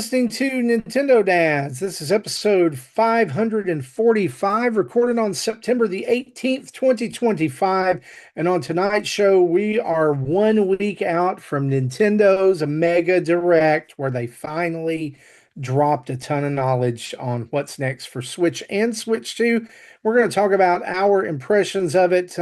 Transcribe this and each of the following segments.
listening to Nintendo Dads. This is episode 545, recorded on September the 18th, 2025. And on tonight's show, we are 1 week out from Nintendo's Mega Direct, where they finally dropped a ton of knowledge on what's next for Switch and Switch 2. We're going to talk about our impressions of it.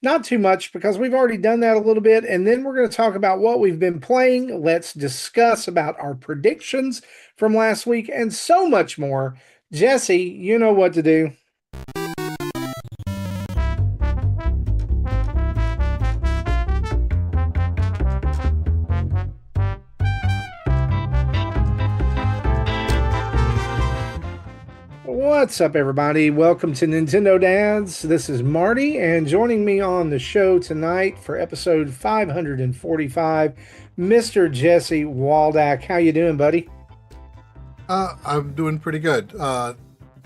Not too much because we've already done that a little bit. And then we're going to talk about what we've been playing. Let's discuss about our predictions from last week and so much more. Jesse, you know what to do. What's up, everybody? Welcome to Nintendo Dads. This is Marty, and joining me on the show tonight for episode 545, Mr. Jesse Waldack. How you doing, buddy? I'm doing pretty good.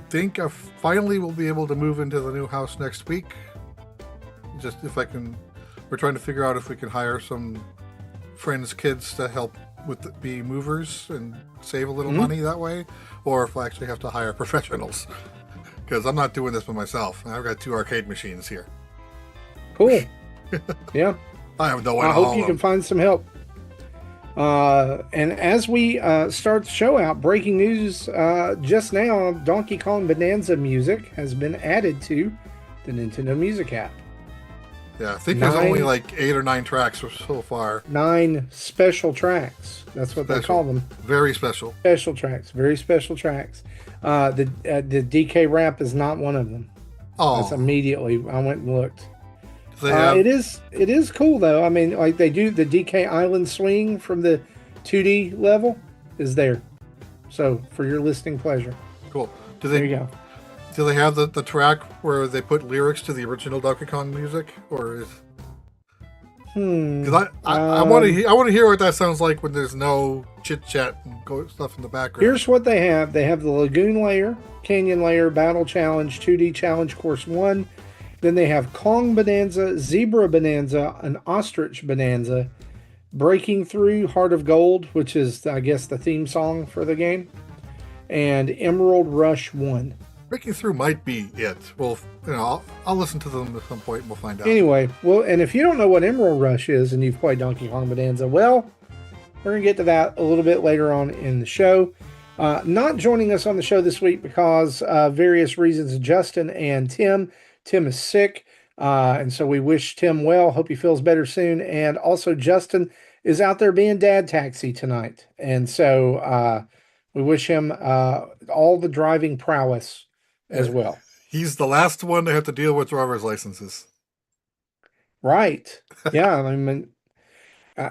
Think I finally will be able to move into the new house next week. Just if I can, we're trying to figure out if we can hire some friends' kids to help with be movers and save a little money that way, or if I actually have to hire professionals, because I'm not doing this by myself. I've got 2 arcade machines here. Cool. Yeah. I have no one. I hope you can find some help. And as we start the show out, breaking news just now, Donkey Kong Bananza music has been added to the Nintendo Music app. Yeah, I think there's only like 8 or 9 tracks so far. 9 special tracks. That's what they call them. Very special. Special tracks. Very special tracks. The DK rap is not one of them. Oh. That's immediately. I went and looked. It is cool though. I mean, like they do the DK Island Swing from the 2D level is there. So for your listening pleasure. Cool. There you go. Do they have the track where they put lyrics to the original Donkey Kong music, or is? Because I want to hear what that sounds like when there's no chit chat and stuff in the background. Here's what they have. They have the Lagoon Layer, Canyon Layer, Battle Challenge, 2D Challenge Course 1. Then they have Kong Bonanza, Zebra Bonanza, an Ostrich Bonanza, Breaking Through, Heart of Gold, which is, I guess, the theme song for the game, and Emerald Rush 1. Breaking Through might be it. Well, I'll listen to them at some point and we'll find out. Anyway, well, and if you don't know what Emerald Rush is and you've played Donkey Kong Bonanza, well, we're going to get to that a little bit later on in the show. Not joining us on the show this week because various reasons, Justin and Tim. Tim is sick, and so we wish Tim well. Hope he feels better soon. And also, Justin is out there being dad taxi tonight. And so we wish him all the driving prowess as well. He's the last one to have to deal with driver's licenses. Right. Yeah. I mean,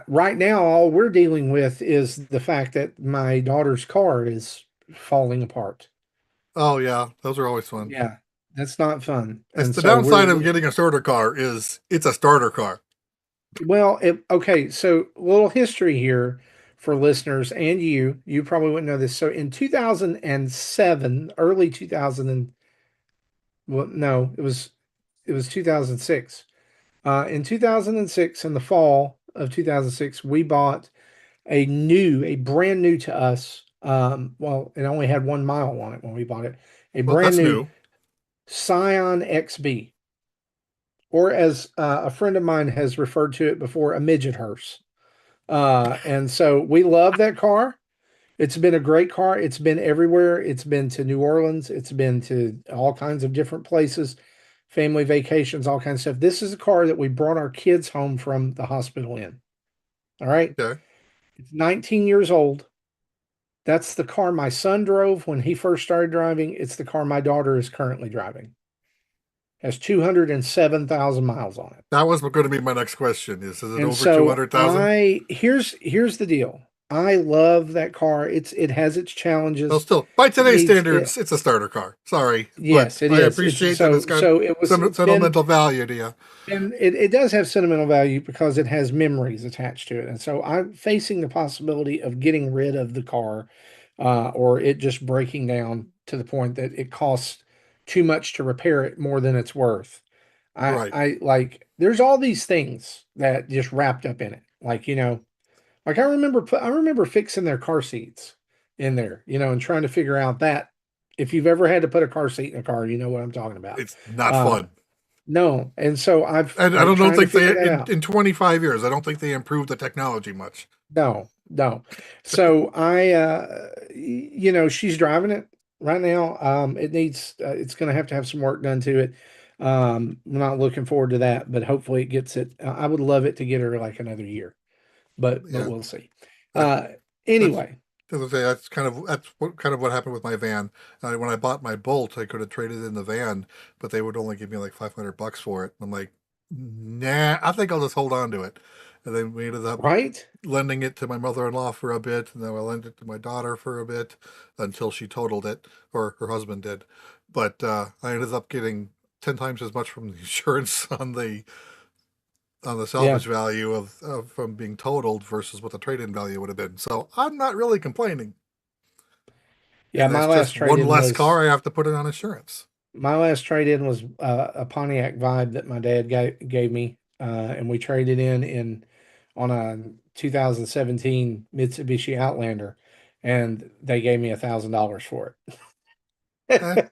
right now, all we're dealing with is the fact that my daughter's car is falling apart. Oh, yeah. Those are always fun. Yeah. That's not fun. It's the downside of getting a starter car is it's a starter car. Well, okay. So a little history here for listeners and you probably wouldn't know this. So in 2007, early 2000, well, no, it was 2006. In 2006, in the fall of 2006, we bought a brand new to us. Well, it only had 1 mile on it when we bought it. Brand new Scion XB, or as a friend of mine has referred to it before, a midget hearse. And so we love that car. It's been a great car. It's been everywhere. It's been to New Orleans. It's been to all kinds of different places, family vacations, all kinds of stuff. This is a car that we brought our kids home from the hospital in. All right. Okay. It's 19 years old. That's the car my son drove when he first started driving. It's the car my daughter is currently driving. Has 207,000 miles on it. That was going to be my next question. Is it over 200,000? Here's the deal. I love that car. It has its challenges. Well, still, by today's standards, it's a starter car. Sorry. Yes, it is. I appreciate that it's got sentimental value to you. And it does have sentimental value because it has memories attached to it. And so I'm facing the possibility of getting rid of the car or it just breaking down to the point that it costs too much to repair it more than it's worth. I like, there's all these things that just wrapped up in it. Like, I remember fixing their car seats in there, and trying to figure out that if you've ever had to put a car seat in a car, you know what I'm talking about. It's not Uh, fun. no, and so I've And I like don't trying to think figure they that out. in 25 years. I don't think they improved the technology much. No, no. So she's driving it right now. It's going to have some work done to it. I'm not looking forward to that, but hopefully it gets it. I would love it to get her like another year, but Yeah, we'll see. that, Uh, that's anyway, as I say, that's what happened with my van. When I bought my Bolt, I could have traded in the van, but they would only give me like $500 for it. I'm like, nah, I think I'll just hold on to it. And then we ended up right? lending it to my mother-in-law for a bit, and then I lent it to my daughter for a bit until she totaled it, or her husband did. But I ended up getting 10 times as much from the insurance on the Yeah, salvage value of from being totaled versus what the trade-in value would have been. So I'm not really complaining. yeah. And that's just one less car I have to put it on insurance. My last trade in was a Pontiac Vibe that my dad gave me, and we traded in on a 2017 Mitsubishi Outlander, and they gave me $1,000 for Eh, it.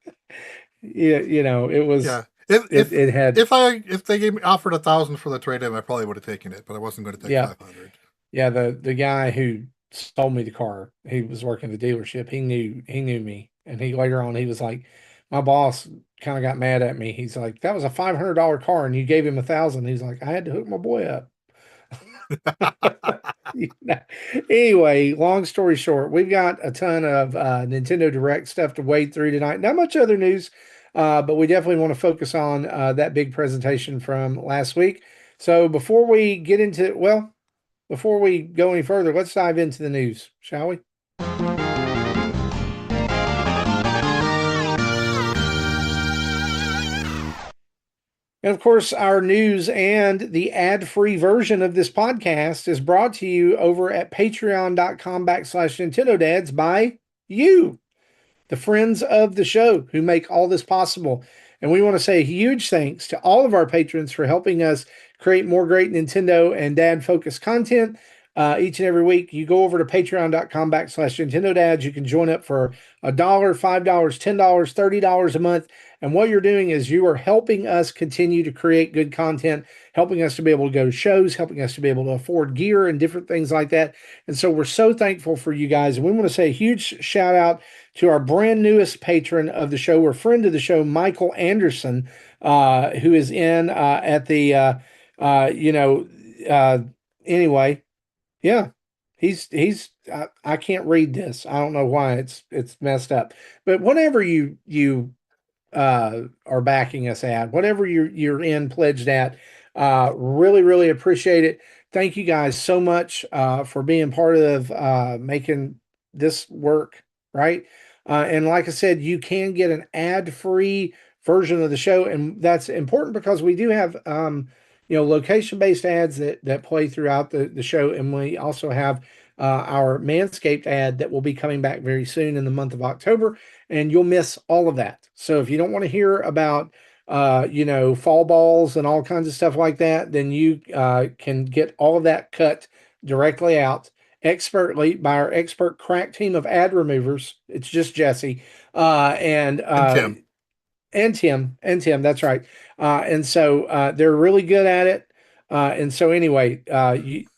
Yeah, it was yeah. If it if it had if they gave me offered 1,000 for the trade-in, I probably would have taken it, but I wasn't going to take yeah 500. yeah the guy who sold me the car, he was working at the dealership. He knew me, and he later on he was like, my boss kind of got mad at me. He's like, that was a $500 car, and you gave him 1,000. He's like, I had to hook my boy up. Anyway, long story short, we've got a ton of Nintendo Direct stuff to wade through tonight. Not much other news, but we definitely want to focus on that big presentation from last week. So before we go any further, let's dive into the news, shall we? And of course, our news and the ad-free version of this podcast is brought to you over at patreon.com/Nintendo Dads by you, the friends of the show who make all this possible. And we want to say a huge thanks to all of our patrons for helping us create more great Nintendo and dad focused content each and every week. You go over to patreon.com/Nintendo Dads. You can join up for $1, $5, $10, $30 a month. And what you're doing is you are helping us continue to create good content, helping us to be able to go to shows, helping us to be able to afford gear and different things like that. And so we're so thankful for you guys. And we want to say a huge shout out to our brand newest patron of the show, or friend of the show, Michael Anderson, who is in at the, uh, anyway, yeah, I can't read this. I don't know why it's messed up, but whatever you are backing us at, whatever you're in pledged at. Really, really appreciate it. Thank you guys so much for being part of making this work, right? And like I said, you can get an ad-free version of the show, and that's important because we do have location-based ads that play throughout the show, and we also have our Manscaped ad that will be coming back very soon in the month of October, and you'll miss all of that. So if you don't want to hear about fall balls and all kinds of stuff like that, then you can get all of that cut directly out expertly by our expert crack team of ad removers. It's just Jesse and And Tim. Tim, that's right. And so they're really good at it. And so anyway,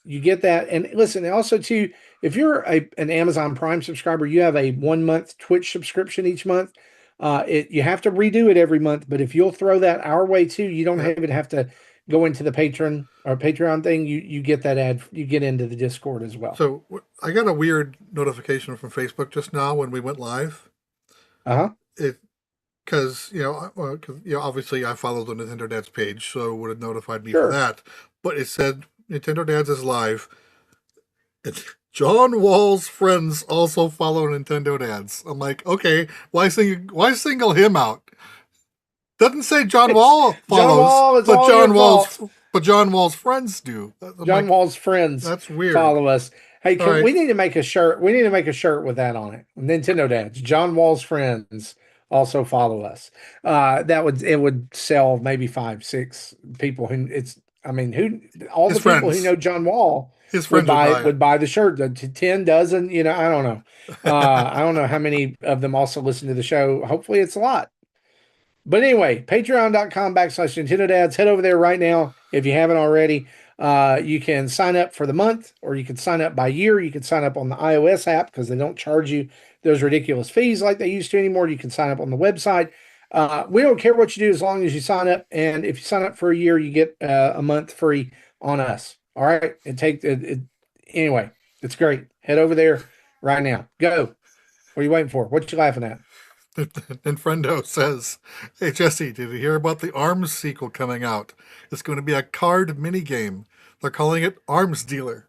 you get that. And listen, also too, if you're an Amazon Prime subscriber, you have a 1 month Twitch subscription each month. You have to redo it every month, but if you'll throw that our way too, you don't Yeah. even have to go into the patron or Patreon thing. You get that ad, you get into the Discord as well. So I got a weird notification from Facebook just now when we went live. Uh-huh. It because obviously I followed the Nintendo Dads page, so it would have notified me for Sure. that. But it said Nintendo Dads is live. It's John Wall's friends also follow Nintendo Dads. I'm like, okay, why single him out? Doesn't say John It's Wall John follows, Wall, it's all your fault. but John Wall's friends do. I'm John like, Wall's friends that's weird. follow us. Hey, All can right. we need to make a shirt? We need to make a shirt with that on it. Nintendo Dads. John Wall's friends also follow us. It would sell maybe 5, 6 people who it's I mean, who all His the people who friends. know John Wall His friends would buy it. would buy the shirt. The 10 dozen, I don't know. I don't know how many of them also listen to the show. Hopefully it's a lot. But anyway, patreon.com/Nintendo Dads. Head over there right now if you haven't already. You can sign up for the month or you can sign up by year. You can sign up on the iOS app because they don't charge you those ridiculous fees like they used to anymore. You can sign up on the website. We don't care what you do as long as you sign up. And if you sign up for a year, you get a month free on us. All right. Anyway, it's great. Head over there right now. Go. What are you waiting for? What you laughing at? And Friendo says, "Hey Jesse, did you hear about the Arms sequel coming out? It's going to be a card mini game. They're calling it Arms Dealer."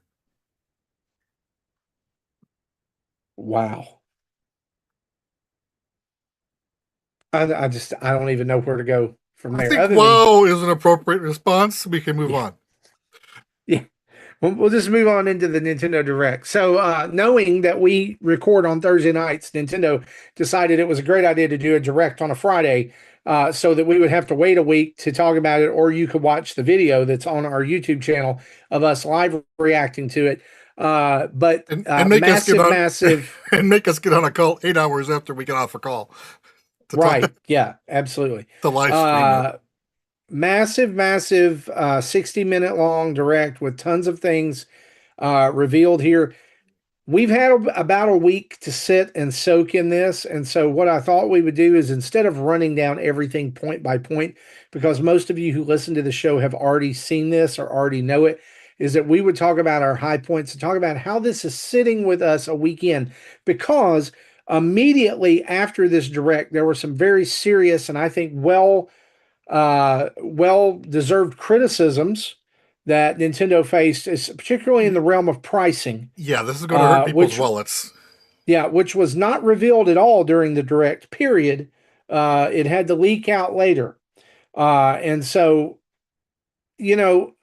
Wow. I don't even know where to go from I there think other than, wow is an appropriate response. We can move yeah, on. yeah. We'll just move on into the Nintendo Direct. So, knowing that we record on Thursday nights, Nintendo decided it was a great idea to do a Direct on a Friday, so that we would have to wait a week to talk about it, or you could watch the video that's on our YouTube channel of us live reacting to it. But And make us get massive, on massive, and make us get on a call 8 hours after we get off a call to talk right? Yeah, absolutely. to live stream it. Uh, massive 60-minute long direct with tons of things revealed here. We've had about a week to sit and soak in this. And so, what I thought we would do is instead of running down everything point by point, because most of you who listen to the show have already seen this or already know it, is that we would talk about our high points and talk about how this is sitting with us a weekend. Because immediately after this direct, there were some very serious and I think well deserved criticisms that Nintendo faced, particularly in the realm of pricing, Yeah, this is going to hurt people's which wallets. yeah, which was not revealed at all during the direct period. It had to leak out later, and so you know,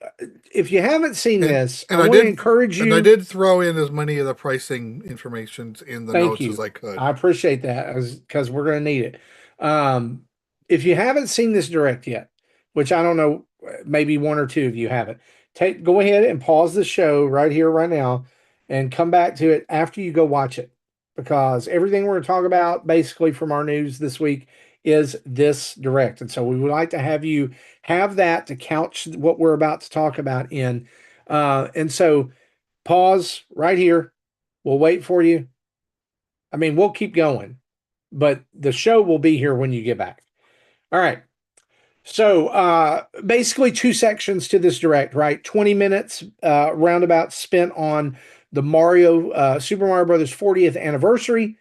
if you haven't seen And this, I and I want to did encourage and I you. did throw in as many of the pricing informations in the Thank notes as you. I I could. appreciate that because we're going to need it. Um, if you haven't seen this direct yet, which I don't know, maybe one or two of you haven't, go ahead and pause the show right here, right now, and come back to it after you go watch it. Because everything we're going to talk about basically from our news this week is this direct. And so we would like to have you have that to couch what we're about to talk about in. And so pause right here. We'll wait for you. I mean, we'll keep going, but the show will be here when you get back. All right. So basically two sections to this direct, right? 20 minutes roundabout spent on the Super Mario Brothers 40th anniversary,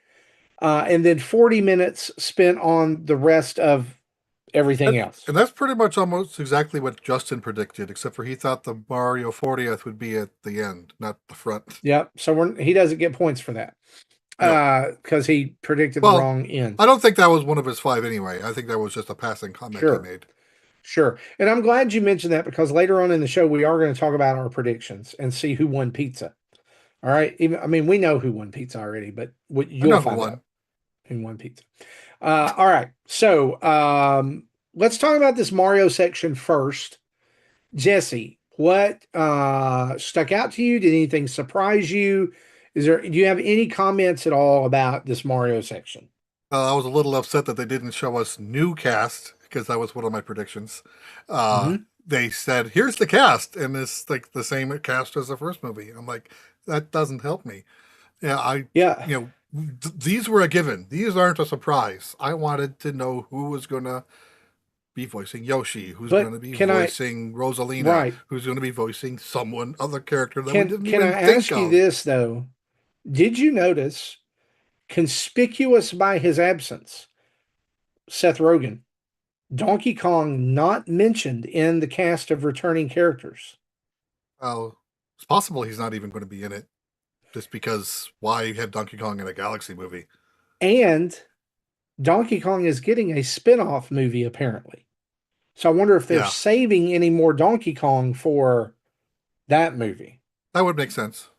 and then 40 minutes spent on the rest of everything else. And that's pretty much almost exactly what Justin predicted, except for he thought the Mario 40th would be at the end, not the front. Yep. So he doesn't get points for that No. because he predicted the Well, wrong end. I don't think that was one of his five anyway. I think that was just a passing comment he Sure. made. Sure. And I'm glad you mentioned that because later on in the show, we are going to talk about our predictions and see who won pizza. All right. I mean, we know who won pizza already, but I you'll know who find won. out who won pizza. All right. So let's talk about this Mario section first. Jesse, what stuck out to you? Did anything surprise you? Do you have any comments at all about this Mario section? I was a little upset that they didn't show us new cast because that was one of my predictions. Mm-hmm. They said, "Here's the cast," and it's like the same cast as the first movie. I'm like, that doesn't help me. Yeah, Yeah. these were a given. These aren't a surprise. I wanted to know who was going to be voicing Yoshi, who's going But to be can I, voicing Rosalina, right. who's going to be voicing someone other character that we didn't Can I even think ask you of. this though? Did you notice, conspicuous by his absence, Seth Rogen, Donkey Kong not mentioned in the cast of returning characters? Oh, it's possible he's not even going to be in it, just because why have Donkey Kong in a Galaxy movie? And Donkey Kong is getting a spin-off movie apparently. So I wonder if they're Yeah, saving any more Donkey Kong for that movie. that would make sense.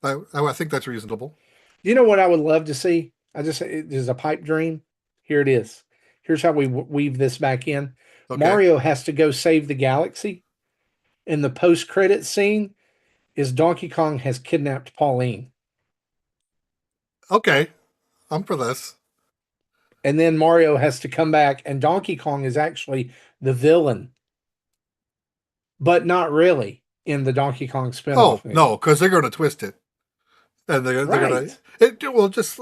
I think that's reasonable. You know what I would love to see? It is a pipe dream. Here it is. here's how we weave this back in. Okay. Mario has to go save the galaxy. In the post-credit scene, is Donkey Kong has kidnapped Pauline. Okay. I'm for this. And then Mario has to come back, and Donkey Kong is actually the villain, but not really in the Donkey Kong Oh spin-off no, movie. because they're going to twist it, and they're going to Right. it. Well, just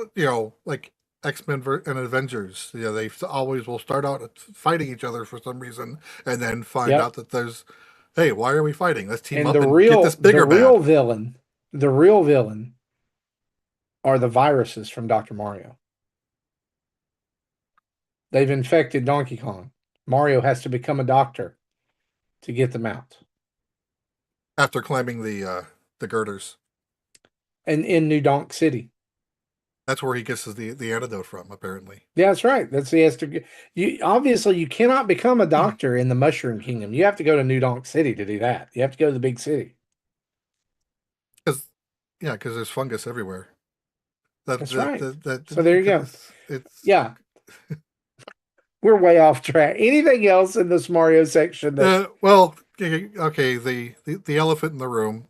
like X-Men and Avengers. They always will start out fighting each other for some reason, and then find Yep. out that there's, hey, why are we fighting? Let's team And up and get this the bigger real bad. villain, the real villain are the viruses from Dr. Mario. They've infected Donkey Kong. Mario has to become a doctor to get them out. After climbing the girders. And in New Donk City. That's where he gets the antidote from, apparently. Yeah, that's right. That's the Esther. You obviously you cannot become a doctor in the Mushroom Kingdom. You have to go to New Donk City to do that. You have to go to the big city. Because yeah, because there's fungus everywhere. That That's that right. that, that So there you because go. it's Yeah, we're way off track. Anything else in this Mario section that well, okay. The elephant in the room,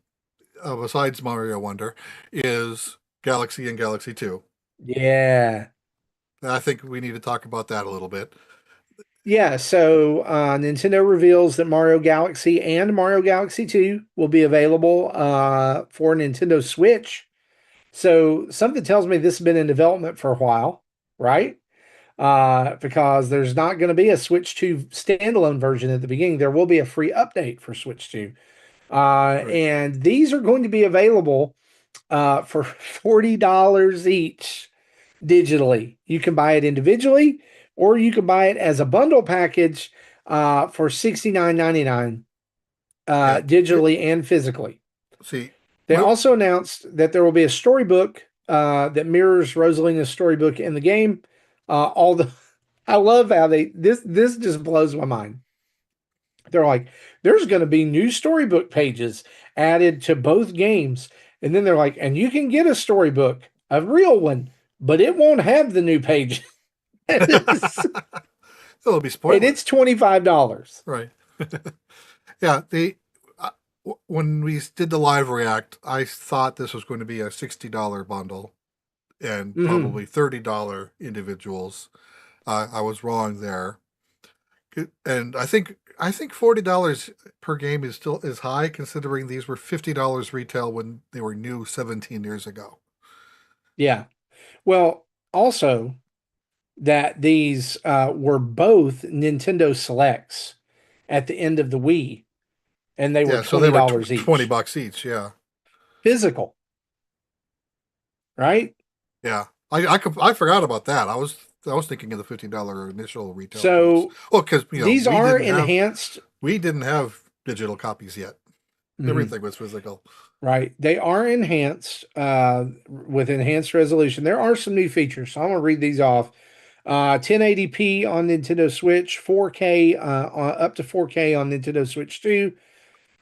besides Mario Wonder, is Galaxy and Galaxy 2. yeah. And I think we need to talk about that a little bit. Yeah, so Nintendo reveals that Mario Galaxy and Mario Galaxy 2 will be available for Nintendo Switch. So something tells me this has been in development for a while, right? Because there's not going to be a Switch 2 standalone version at the beginning. There will be a free update for Switch 2. Right. And these are going to be available for $40 each digitally. You can buy it individually, or you can buy it as a bundle package for $69.99 Yeah. digitally and physically. See, They also announced that there will be a storybook that mirrors Rosalina's storybook in the game. All the I love how this just blows my mind. They're like, there's going to be new storybook pages added to both games, and then they're like, and you can get a storybook, a real one, but it won't have the new page. and there'll be it's spoilers, $25. right? Yeah. When we did the live react, I thought this was going to be a $60 bundle and Mm-hmm. probably $30 individuals. I was wrong there, and I think $40 per game is high considering these were $50 retail when they were new 17 years ago. Yeah. Well, also that these were both Nintendo Selects at the end of the Wii, and they were Yeah, so they were $20 20 each. bucks each. Yeah, Physical, right? yeah. I forgot about that. I was thinking of the $15 initial retail price. So Well, because these are enhanced. we didn't have digital copies yet. Mhm. Everything was physical. Right. They are enhanced with enhanced resolution. There are some new features. So I'm going to read these off. 1080p on Nintendo Switch, 4K up to 4K on Nintendo Switch 2.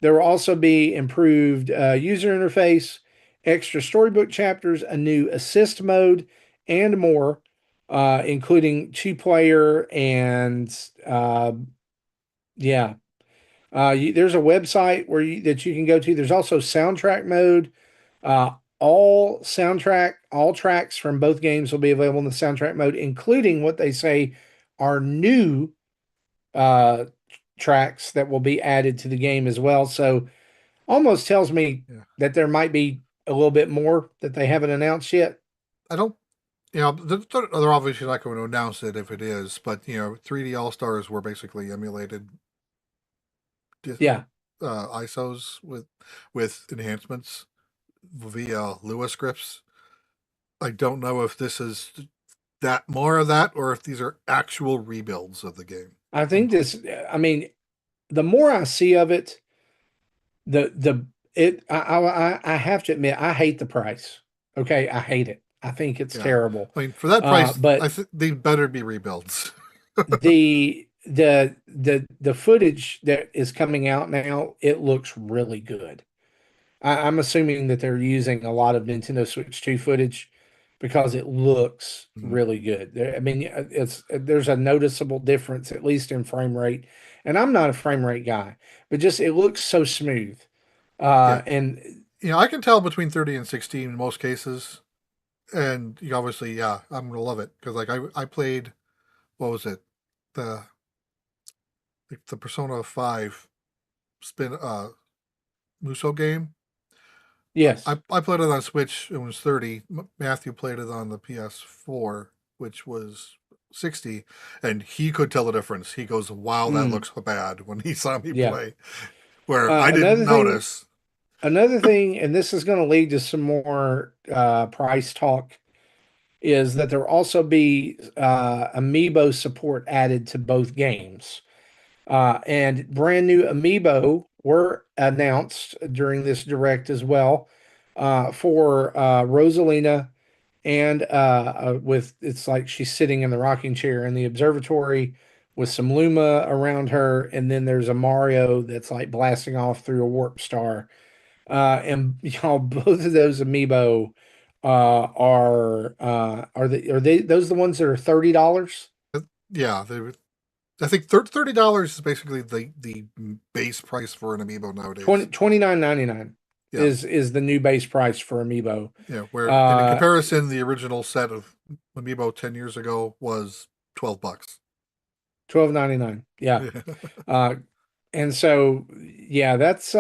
There will also be improved user interface, extra storybook chapters, a new assist mode, and more, including 2 player and yeah. There's a website that you can go to. There's also soundtrack mode. Uh, all tracks from both games will be available in the soundtrack mode, including what they say are new uh, tracks that will be added to the game as well. So almost tells me Yeah, that there might be a little bit more that they haven't announced yet. I don't. They're obviously not going to announce it if it is, but 3D All Stars were basically emulated Yeah, ISOs with enhancements via Lua scripts. I don't know if this is that more of that or if these are actual rebuilds of the game. I think this. I mean, the more I see of it, the it I have to admit I hate the price. Okay, I hate it. I think it's Yeah, terrible. I mean for that price, I But think they better be rebuilds. the footage that is coming out now, it looks really good. I'm assuming that they're using a lot of Nintendo Switch 2 footage because it looks Mhm. really good. I mean, it's there's a noticeable difference, at least in frame rate. And I'm not a frame rate guy, but just it looks so smooth. Yeah, And I can tell between 30 and 60 in most cases, and you obviously, yeah, I'm gonna love it because like I played, what was it, the the Persona 5 spin Muso game. yes, I played it on Switch. It was 30. Matthew played it on the PS4, which was 60, and he could tell the difference. He goes, "Wow, that mm, looks bad," when he saw me yeah. play, where I didn't Another thing, notice. and this is going to lead to some more price talk, is that there will also be amiibo support added to both games. And brand new amiibo were announced during this direct as well for Rosalina and with it's like she's sitting in the rocking chair in the observatory with some Luma around her, and then there's a Mario that's like blasting off through a warp star. And y'all, both of those amiibo are they those the ones that are $30? Yeah, I think $30 is basically the base price for an amiibo nowadays. 29.99 Yeah, is the new base price for amiibo. yeah. Where in Uh comparison, the original set of amiibo 10 years ago was $12. 12.99. Yeah. Uh and so yeah, that's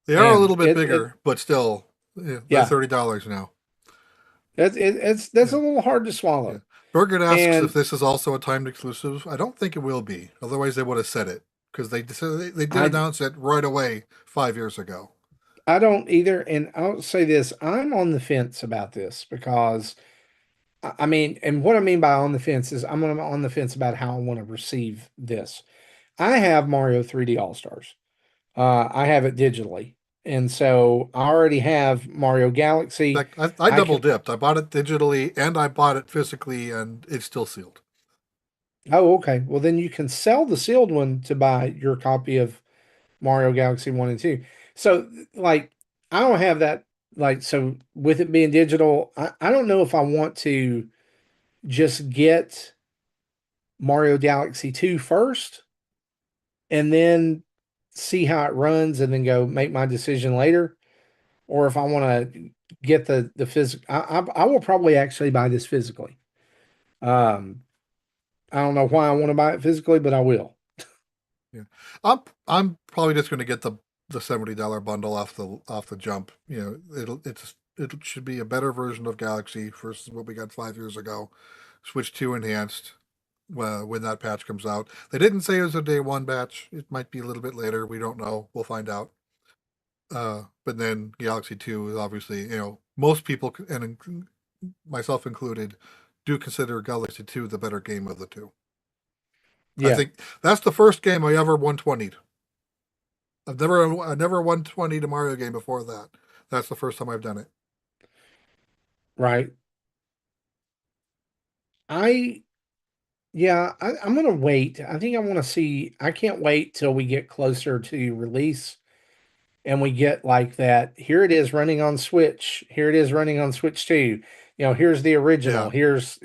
They are a man, little bit it bigger, but still, yeah, they're yeah. $30 now. It's that's Yeah, a little hard to yeah. swallow. Burgert asks if And this is also a timed exclusive. I don't think it will be. Otherwise, they would have said it because they did I announce it right away 5 years ago. I don't either, and I'll say this, I'm on the fence about this because I mean, and what I mean by on the fence is on the fence about how I want to receive this. I have Mario 3D All-Stars. I have it digitally. And so I already have Mario In Galaxy. fact, I I double can, dipped. I bought it digitally and I bought it physically, and it's still sealed. oh, okay. Well, then you can sell the sealed one to buy your copy of Mario Galaxy 1 and 2. So, like, I don't have that. Like, so with it being digital, I don't know if I want to just get Mario Galaxy 2 first and then see how it runs and then go make my decision later, or if I want to get the physical. I will probably actually buy this physically. Um, I don't know why I want to buy it physically, but I will. Yeah, I'm probably just going to get the $70 bundle off the jump. It should be a better version of Galaxy versus what we got 5 years ago. Switch 2 enhanced when that patch comes out. They didn't say it was a day one patch. It might be a little bit later. We don't know. We'll find out. But then Galaxy 2 is obviously, most people, and myself included, do consider Galaxy 2 the better game of the two. I Yeah, think that's the first game I ever 120'd. I never 120'd a Mario game before that. That's the first time I've done it. right. I yeah, I'm gonna wait. I think I want to see. I can't wait till we get closer to release and we get like that. Here it is running on Switch. Here it is running on Switch 2. Here's the original. Yeah. Here's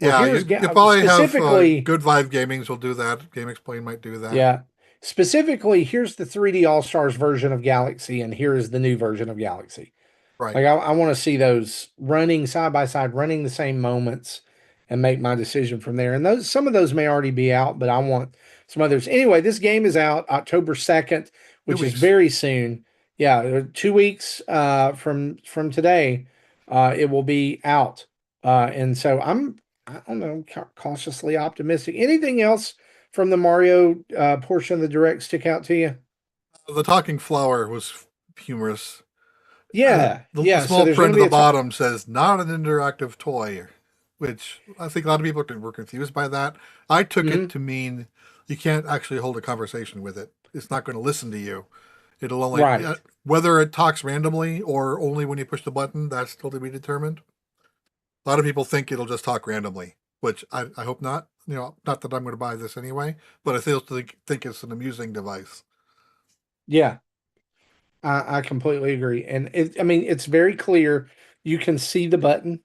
well, Yeah, here's you probably have specifically, Good Vibe Gamings will do that. Game Explain might do that. yeah. Specifically, here's the 3D All-Stars version of Galaxy, and here is the new version of Galaxy. Right. Like I want to see those running side by side, running the same moments, and make my decision from there. And those some of those may already be out, but I want some others. Anyway, this game is out October 2nd, Two which is weeks. very soon. Yeah, 2 weeks from today, it will be out. And so I don't know, cautiously optimistic. Anything else from the Mario portion of the direct stick out to you? The talking flower was humorous. Yeah, The yeah. So small there's going print to at be the a talk. bottom says not an interactive toy, which I think a lot of people were confused by that. I took it Mhm. to mean you can't actually hold a conversation with it. It's not going to listen to you. It'll only, Right. whether it talks randomly or only when you push the button, that's still to be determined. A lot of people think it'll just talk randomly, which I hope not. Not that I'm going to buy this anyway, but I still think it's an amusing device. Yeah, I completely agree. And I mean, it's very clear. You can see the button.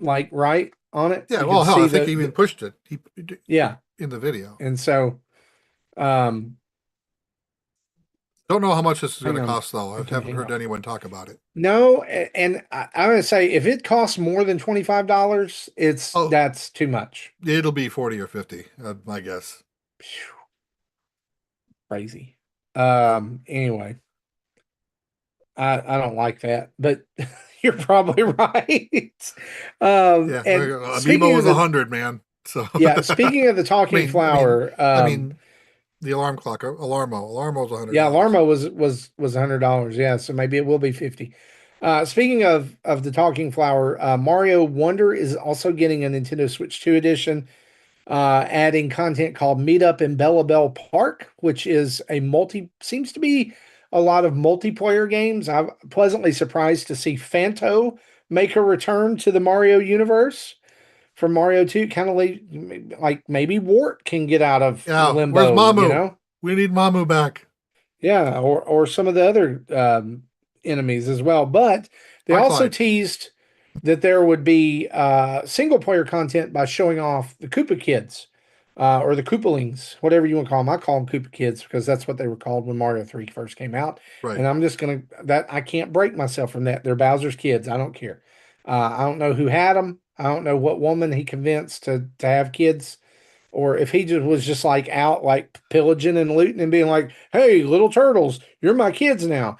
like right on it. Yeah, You can well, hell, I see think he even pushed it. He yeah. in the video. And so, um, Don't know how much this is going hang to on, cost though. I I can haven't hang heard up. anyone talk about it. No, and I'm gonna say if it costs more than $25, Oh, that's too much. it'll be 40 or 50, my guess. Phew, crazy. So, Anyway, I don't like that, but you're probably right. yeah, And Amiibo speaking of was a the hundred, man. So, yeah, speaking of the I talking mean, I mean, flower, I mean, the alarm clock, Alarmo's yeah, $100. Larmo was $100. Yeah, so maybe it will be 50. Speaking of the talking flower, Mario Wonder is also getting a Nintendo Switch 2 edition, adding content called Meetup in Bella Bell Park, which is a seems to be a lot of multiplayer games. I'm pleasantly surprised to see Fanto make a return to the Mario universe from Mario 2. Kind of like maybe Wart can get out of Yeah, where's limbo, you Mamu? know? We need Mamu back. Yeah, or some of the other enemies as well. But they Hi, also Clyde. teased that there would be single player content by showing off the Koopa Kids, or the Koopalings, whatever you want to call them. I call them Koopa Kids because that's what they were called when Mario 3 first came out. Right. And I'm just gonna that I can't break myself from that. They're Bowser's kids. I don't care. I don't know who had them. I don't know what woman he convinced to have kids, or if he just was just like out like pillaging and looting and being like, "Hey, little turtles, you're my kids now."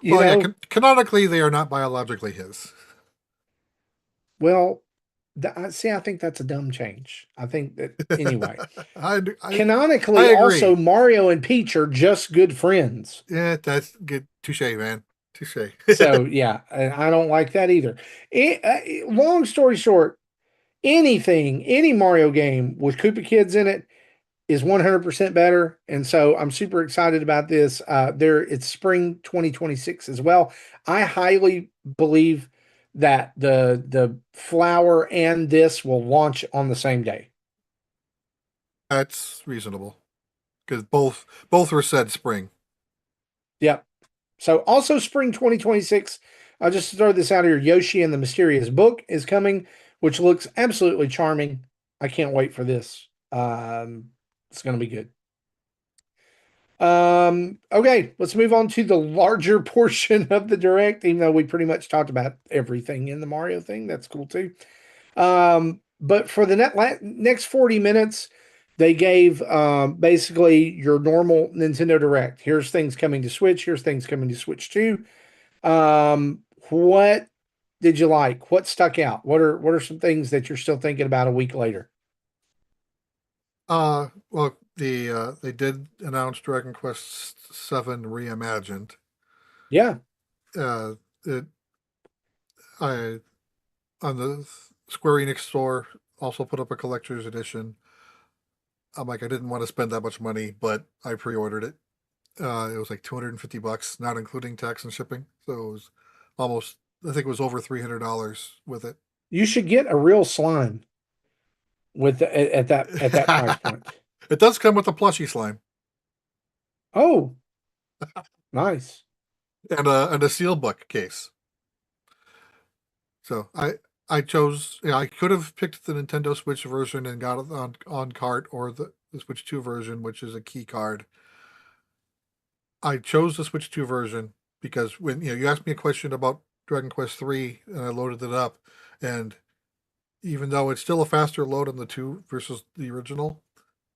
You Well, yeah, know, canonically, they are not biologically his. well, see, I think that's a dumb change. I think that anyway. I, I, I Canonically, also agree. Mario and Peach are just good friends. Yeah, that's good. Touche, man. Touche. So yeah, and I don't like that either. Long story short, any Mario game with Koopa Kids in it is 100% better. And so I'm super excited about this. It's spring 2026 as well. I highly believe that the flower and this will launch on the same day. That's reasonable because both were said spring. Yep. So also spring 2026. I'll just throw this out here. Yoshi and the Mysterious Book is coming, which looks absolutely charming. I can't wait for this. It's going to be good. Okay, let's move on to the larger portion of the direct, even though we pretty much talked about everything in the Mario thing. That's cool too. But for the next 40 minutes, they gave basically your normal Nintendo Direct. Here's things coming to Switch, here's things coming to Switch 2. What did you like? What stuck out? What are some things that you're still thinking about a week later? Well, they did announce Dragon Quest Seven Reimagined. Yeah. Uh, it I on the Square Enix store also put up a collector's edition. I'm like, I didn't want to spend that much money, but I pre-ordered it. It was like $250, not including tax and shipping. So it was almost, I think it was over $300 with it. You should get a real slime at that price point. It does come with a plushie slime Oh, nice. and a seal book case. So I chose. Yeah, I could have picked the Nintendo Switch version and got it on cart, or the Switch 2 version, which is a key card. I chose the Switch 2 version because when you asked me a question about Dragon Quest 3 and I loaded it up, and even though it's still a faster load on the 2 versus the original,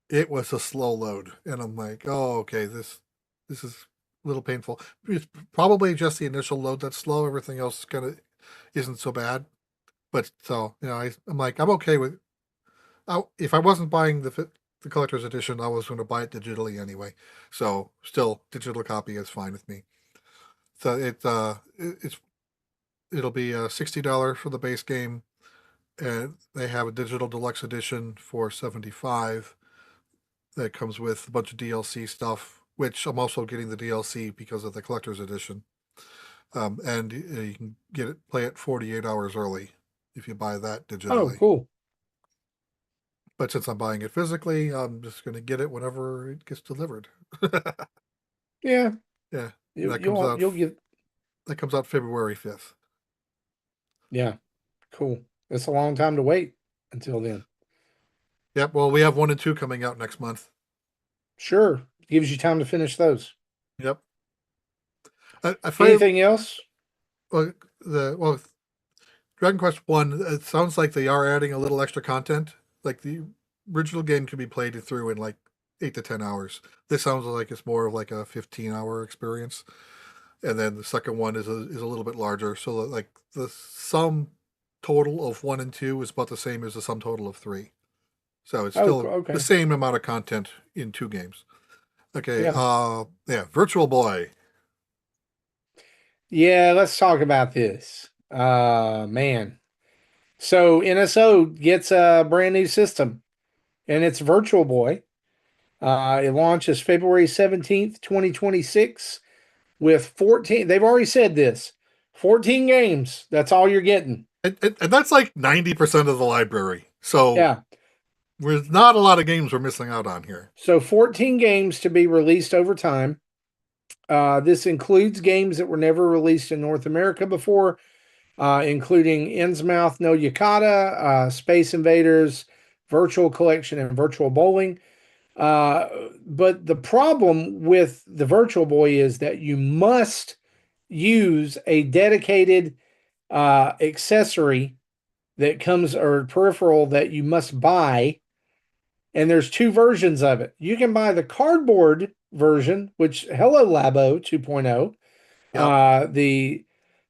it was a slow load, and I'm like, oh, okay, this is a little painful. It's probably just the initial load that's slow. Everything else kind of isn't so bad. But so I'm like, I'm okay with. If I wasn't buying the collector's edition, I was going to buy it digitally anyway. So still, digital copy is fine with me. So it'll be $60 for the base game, and they have a digital deluxe edition for 75 that comes with a bunch of DLC stuff, which I'm also getting the DLC because of the collector's edition. And you can play it 48 hours early if you buy that Oh, digitally. cool. But since I'm buying it physically, I'm just going to get it whenever it gets delivered. Yeah, Yeah, you, that comes you'll out you'll get that comes out February 5th. Yeah, cool. It's a long time to wait until then. Yep. Well, we have 1 and 2 coming out next month. Sure, gives you time to finish those. Yep. I find Anything else? well, well, Dragon Quest One. It sounds like they are adding a little extra content. Like the original game can be played through in like 8 to 10 hours. This sounds like it's more of like a 15-hour experience. And then the second one is a little bit larger. So like the sum total of 1 and 2 is about the same as the sum total of three. So it's Oh, still the okay. same amount of content in two games. Okay. Yeah. Yeah. Virtual Boy. Yeah, let's talk about this. Man. So NSO gets a brand new system and it's Virtual Boy. It launches February 17th, 2026 with 14. They've already said this 14 games. That's all you're getting. And that's like 90% of the library. So Yeah. there's not a lot of games we're missing out on here. So 14 games to be released over time. This includes games that were never released in North America before, including Innsmouth no Yakata, Space Invaders, Virtual Collection, and Virtual Bowling. But the problem with the Virtual Boy is that you must use a dedicated accessory that comes or peripheral that you must buy. And there's two versions of it. You can buy the cardboard version, which Hello Labo 2.0, Yep.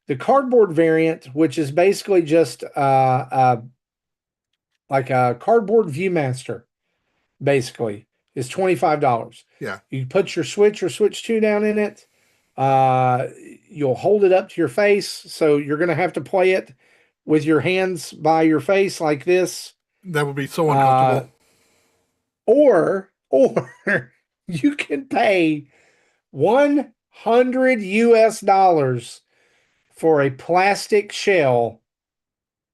the cardboard variant, which is basically just like a cardboard ViewMaster, basically, is $25. Yeah. You put your Switch or Switch 2 down in it. Uh, you'll hold it up to your face, so you're going to have to play it with your hands by your face like this. That would be so Uh, uncomfortable. or you can pay 100 US dollars for a plastic shell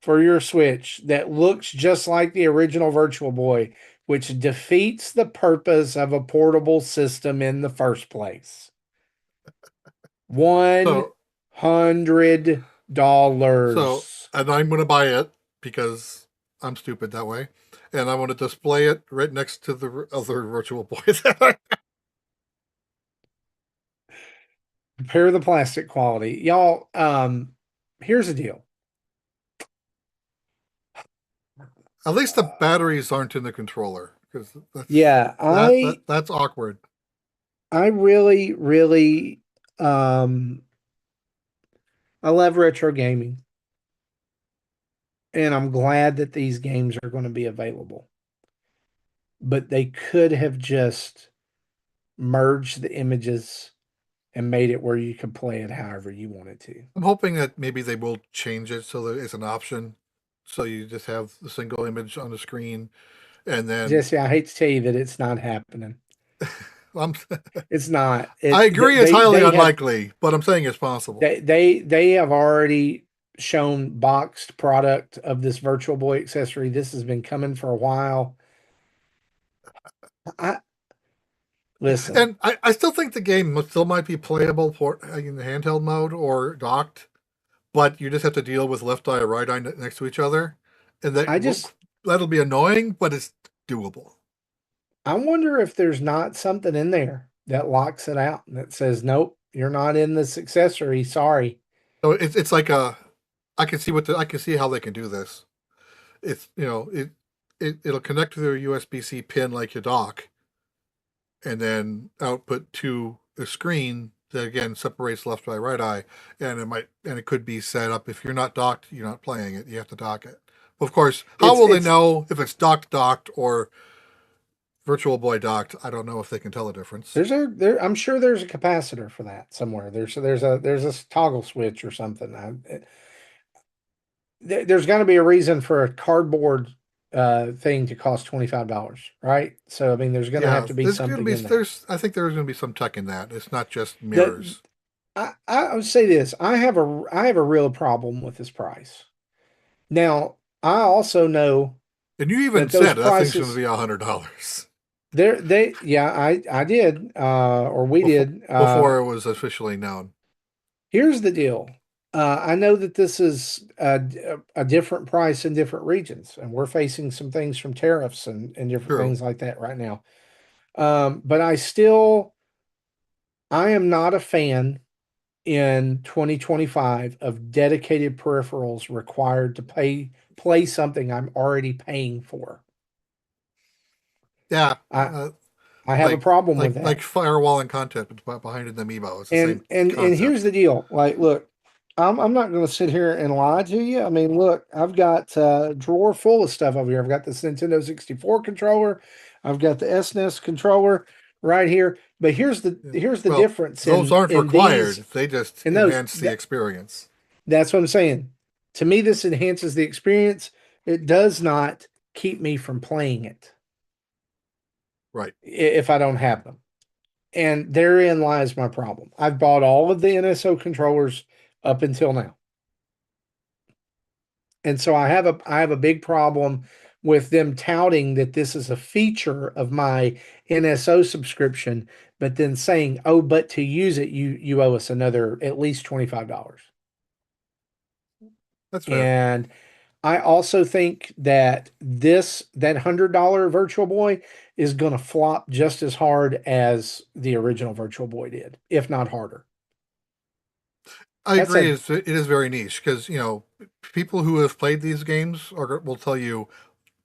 for your Switch that looks just like the original Virtual Boy, which defeats the purpose of a portable system in the first place. So so $100. and I'm gonna buy it because I'm stupid that way. And I want to display it right next to the other Virtual Boys. Compare the plastic quality. Y'all, here's the deal. At least the Uh, batteries aren't in the controller because yeah, that's awkward. I really, really I love retro gaming. And I'm glad that these games are going to be available. But they could have just merged the images and made it where you could play it however you wanted to. I'm hoping that maybe they will change it so that it's an option. So you just have the single image on the screen, and then Jesse, I hate to tell you that it's not happening. I'm, It's not. I It agree it's highly unlikely, but I'm saying it's possible. they have already shown boxed product of this Virtual Boy accessory. This has been coming for a while. I listen. And I still think the game still might be playable for in the handheld mode or docked, but you just have to deal with left eye and right eye next to each other, and I just that'll be annoying, but it's doable. I wonder if there's not something in there that locks it out and that says, nope, you're not in this accessory. Sorry. So it's like a I can see how they can do this. It's it'll connect to their USB-C pin like your dock, and then output to a screen that again separates left eye right eye, and it could be set up if you're not docked, you're not playing it. You have to dock it. Of course, how will they It's know if it's docked or Virtual Boy docked? I don't know if they can tell the difference. I'm sure there's a capacitor for that somewhere. There's a toggle switch or something. There's going to be a reason for a cardboard thing to cost $25, right? So I mean, there's going to have Yeah, to be there's gonna something be in there. I think there's gonna be some tech in that. It's not just The mirrors. I would say this. I have a real problem with this price. Now, I also know And you even that those said that thing's gonna prices be $100 yeah, I did or we did before it was officially known. here's the deal. I know that this is a different price in different regions, and we're facing some things from tariffs and different True. things like that right now. But I am not a fan in 2025 of dedicated peripherals required to play something I'm already paying for. Yeah. I I have a Like problem with that. firewall and content behind an amiibo. It's the same And here's concept. the deal. Like, look, I'm not going to sit here and lie to you. I mean, look, I've got a drawer full of stuff over here. I've got this Nintendo 64 controller. I've got the SNES controller right here. But Yeah. here's the Well, difference those aren't in these required. They just in those. enhance the experience. That's what I'm saying. To me, this enhances the experience. It does not keep me from playing it Right. if I don't have them. And therein lies my problem. I've bought all of the NSO controllers up until now. And so I have a big problem with them touting that this is a feature of my NSO subscription, but then saying, "Oh, but to use it, you owe us another at least $25." That's fair. And I also think that that $100 Virtual Boy is going to flop just as hard as the original Virtual Boy did, if not harder. I That's agree. a It is very niche because people who have played these games will tell you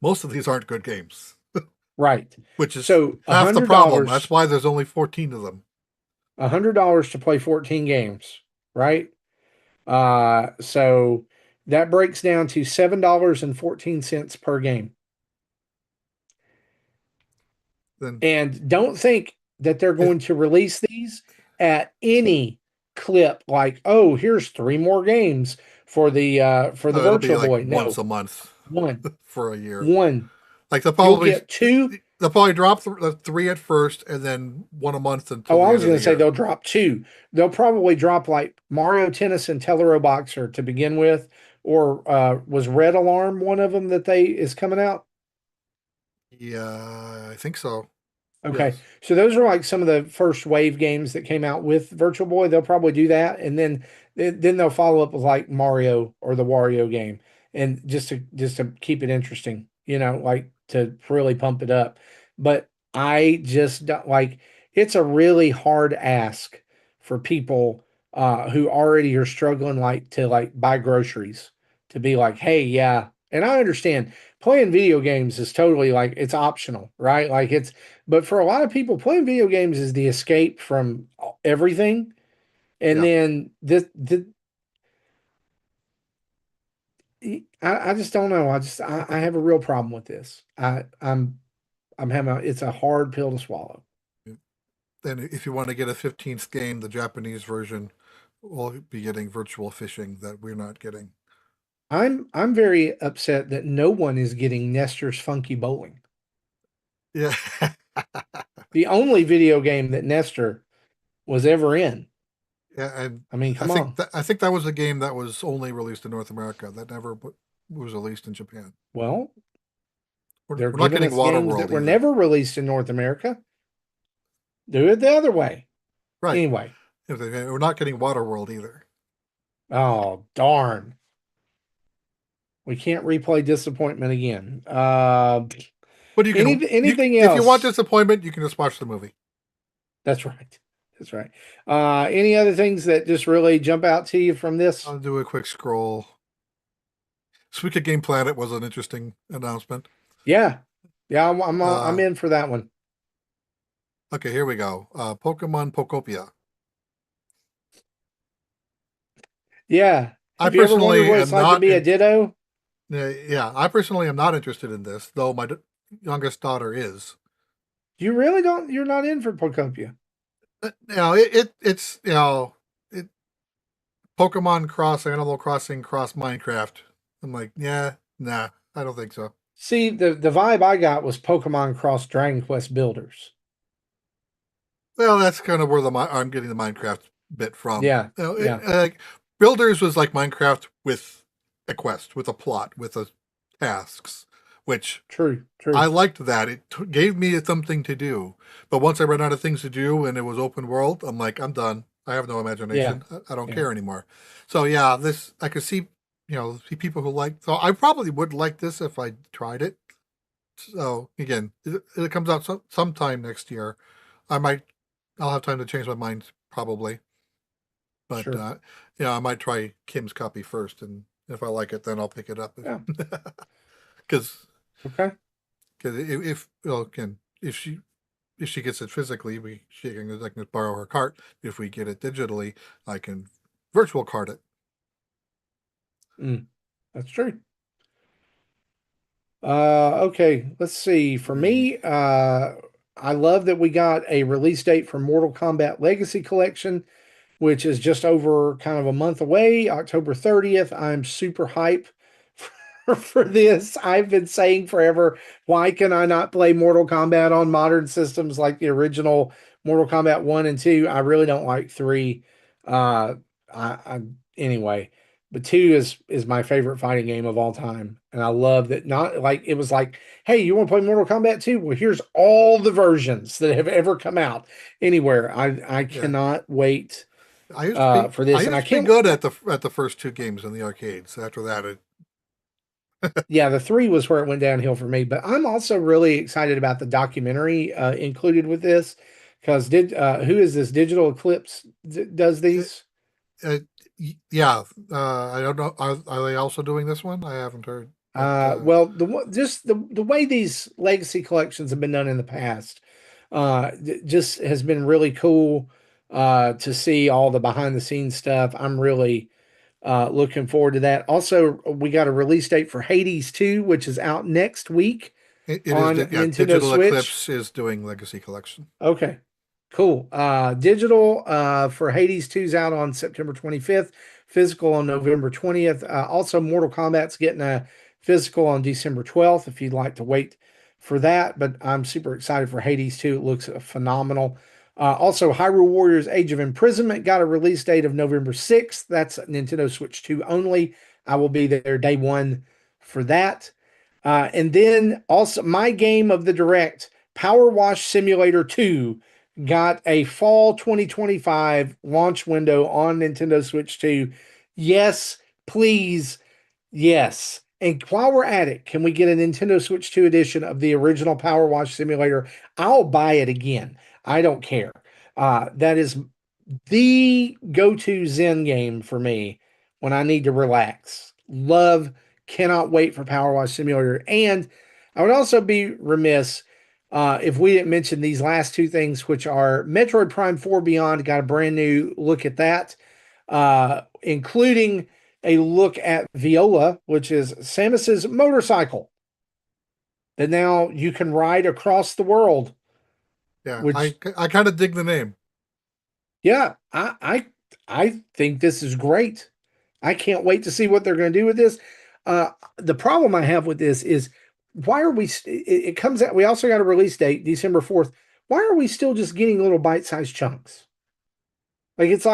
most of these aren't good games, right. which is So a half the hundred problem. That's dollars, why there's only 14 of them. $100 to play 14 games, right? So that breaks down to $7.14 per game. Then And don't think that they're if going to release these at any clip like, oh, here's three more games for the it'll be Virtual like Boy. once No, a month one, for a year. one. Like You'll get two. they'll probably drop the three at first, and then one a month until Oh, the I end was of going the to say year. they'll drop two. They'll probably drop like Mario Tennis and Tellero Boxer to begin with, or was Red Alarm one of them that they is coming out? Yeah, I think so. Okay, Yes. so those are like some of the first wave games that came out with Virtual Boy. They'll probably do that, and then they'll follow up with like Mario or the Wario game, and just to keep it interesting, like to really pump it up. But I just don't like it's a really hard ask for people who already are struggling like to like buy groceries to be like, hey, yeah, and I understand playing video games is totally like it's optional, right? Like it's but for a lot of people, playing video games is the escape from everything. And Yeah. then I just don't know. I have a real problem with this. I'm having it's a hard pill to swallow. Then if you want to get a 15th game, the Japanese version will be getting virtual fishing that we're not getting. I'm very upset that no one is getting Nestor's Funky Bowling. Yeah. The only video game that Nestor was ever in. Yeah, and I mean, come on. I think that was a game that was only released in North America. That never was released in Japan. Well, they're We're not giving getting us games Waterworld that were either. never released in North America. Do it the other way. Right. Anyway. We're not getting Waterworld either. Oh, darn. We can't replay disappointment again. But Anything if you want else? disappointment, you can just watch the movie. That's right. That's right. Any other things that just really jump out to you from this? I'll do a quick scroll. Suika Game Planet was an interesting announcement. Yeah. Yeah, I'm Uh, in for that one. okay, here we go. Pokemon Pokopia. Yeah. I Have you ever wondered personally what it's am like to not be a in. Ditto? Yeah, I personally am not interested in this, though my youngest daughter is. You really don't you're not in for Pocopia. It's it Pokemon cross Animal Crossing cross Minecraft. I'm like, yeah, nah, I don't think so. See, the vibe I got was Pokemon Cross Dragon Quest Builders. Well, that's kind of where I'm getting the Minecraft bit from. Yeah. Yeah. Like Builders was like Minecraft with a quest, with a plot, with a tasks, which True. I True. liked that. It gave me something to do. But once I ran out of things to do and it was open world, I'm like, I'm done. I have no Yeah, imagination. I don't yeah, care anymore. So yeah, this I could see, see people who like. So I probably would like this if I tried it. So again, it comes out sometime next year. I might, I'll have time to change my mind probably, but sure. I might try Kim's copy first, and if I like it, then I'll pick it up. Yeah. Because Okay. if well, again, if she gets it physically, I can borrow her cart. If we get it digitally, I can virtual card it. Mm, that's true. Okay, let's see. For The me, I love that we got a release date for Mortal Kombat Legacy Collection, which is just over kind of a month away, October 30th. I'm super hype for this. I've been saying forever, why can I not play Mortal Kombat on modern systems like the original Mortal Kombat 1 and 2? I really don't like 3. Uh I anyway, but 2 is my favorite fighting game of all time. And I love that not like it was like, hey, you want to play Mortal Kombat 2? Well, here's all the versions that have ever come out anywhere. I yeah, cannot wait for I this, and I used to be can't. good at the first two games in the arcades. After that, Yeah, the 3 was where it went downhill for me. But I'm also really excited about the documentary included with this because did who is this Digital Eclipse does uh, these? uh, yeah, I don't know. Are they also doing this one? I haven't heard, but Well, just the way these legacy collections have been done in the past, just has been really cool to see all the behind the scenes stuff. I'm really looking forward to that. Also, we got a release date for Hades 2, which is out next week it is. on Yeah, Nintendo Digital Switch. Eclipse is doing Legacy Collection. Okay, cool. Digital for Hades 2 is out on September 25th, physical on November 20th. Also, Mortal Kombat's getting a physical on December 12th if you'd like to wait for that. But I'm super excited for Hades 2. It looks phenomenal. Also, Hyrule Warriors Age of Imprisonment got a release date of November 6th. That's Nintendo Switch 2 only. I will be there day one for that. And then also my game of the direct, Power Wash Simulator 2, got a fall 2025 launch window on Nintendo Switch 2. Yes, please. Yes. And while we're at it, can we get a Nintendo Switch 2 edition of the original Power Wash Simulator? I'll buy it again. I don't care. That is the go-to Zen game for me when I need to relax. Love, cannot wait for Power Wash Simulator. And I would also be remiss if we didn't mention these last two things, which are Metroid Prime 4 Beyond got a brand new look at that, including a look at Viola, which is Samus's motorcycle that now you can ride across the world, Yeah, which I kind of dig the name. yeah, I think this is great. I can't wait to see what they're going to do with this. The problem I have with this is why are we? It comes out. We also got a release date, December 4th. Why are we still just getting little bite-sized chunks? Like it's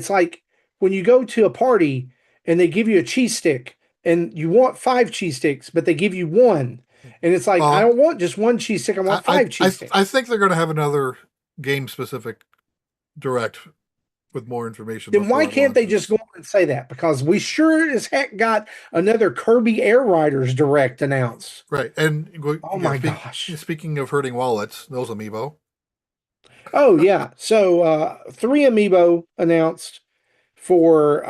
like when you go to a party and they give you a cheese stick and you want five cheese sticks, but they give you one, and it's like I Well, don't want just one cheese stick. I want five cheese I sticks. think they're going to have another game specific direct with more information Then why before it can't they just launches. go on and say that? Because we sure as heck got another Kirby Air Riders direct announced. Right, and Oh my gosh. speaking of hurting wallets, those amiibo. Oh yeah. So three amiibo announced for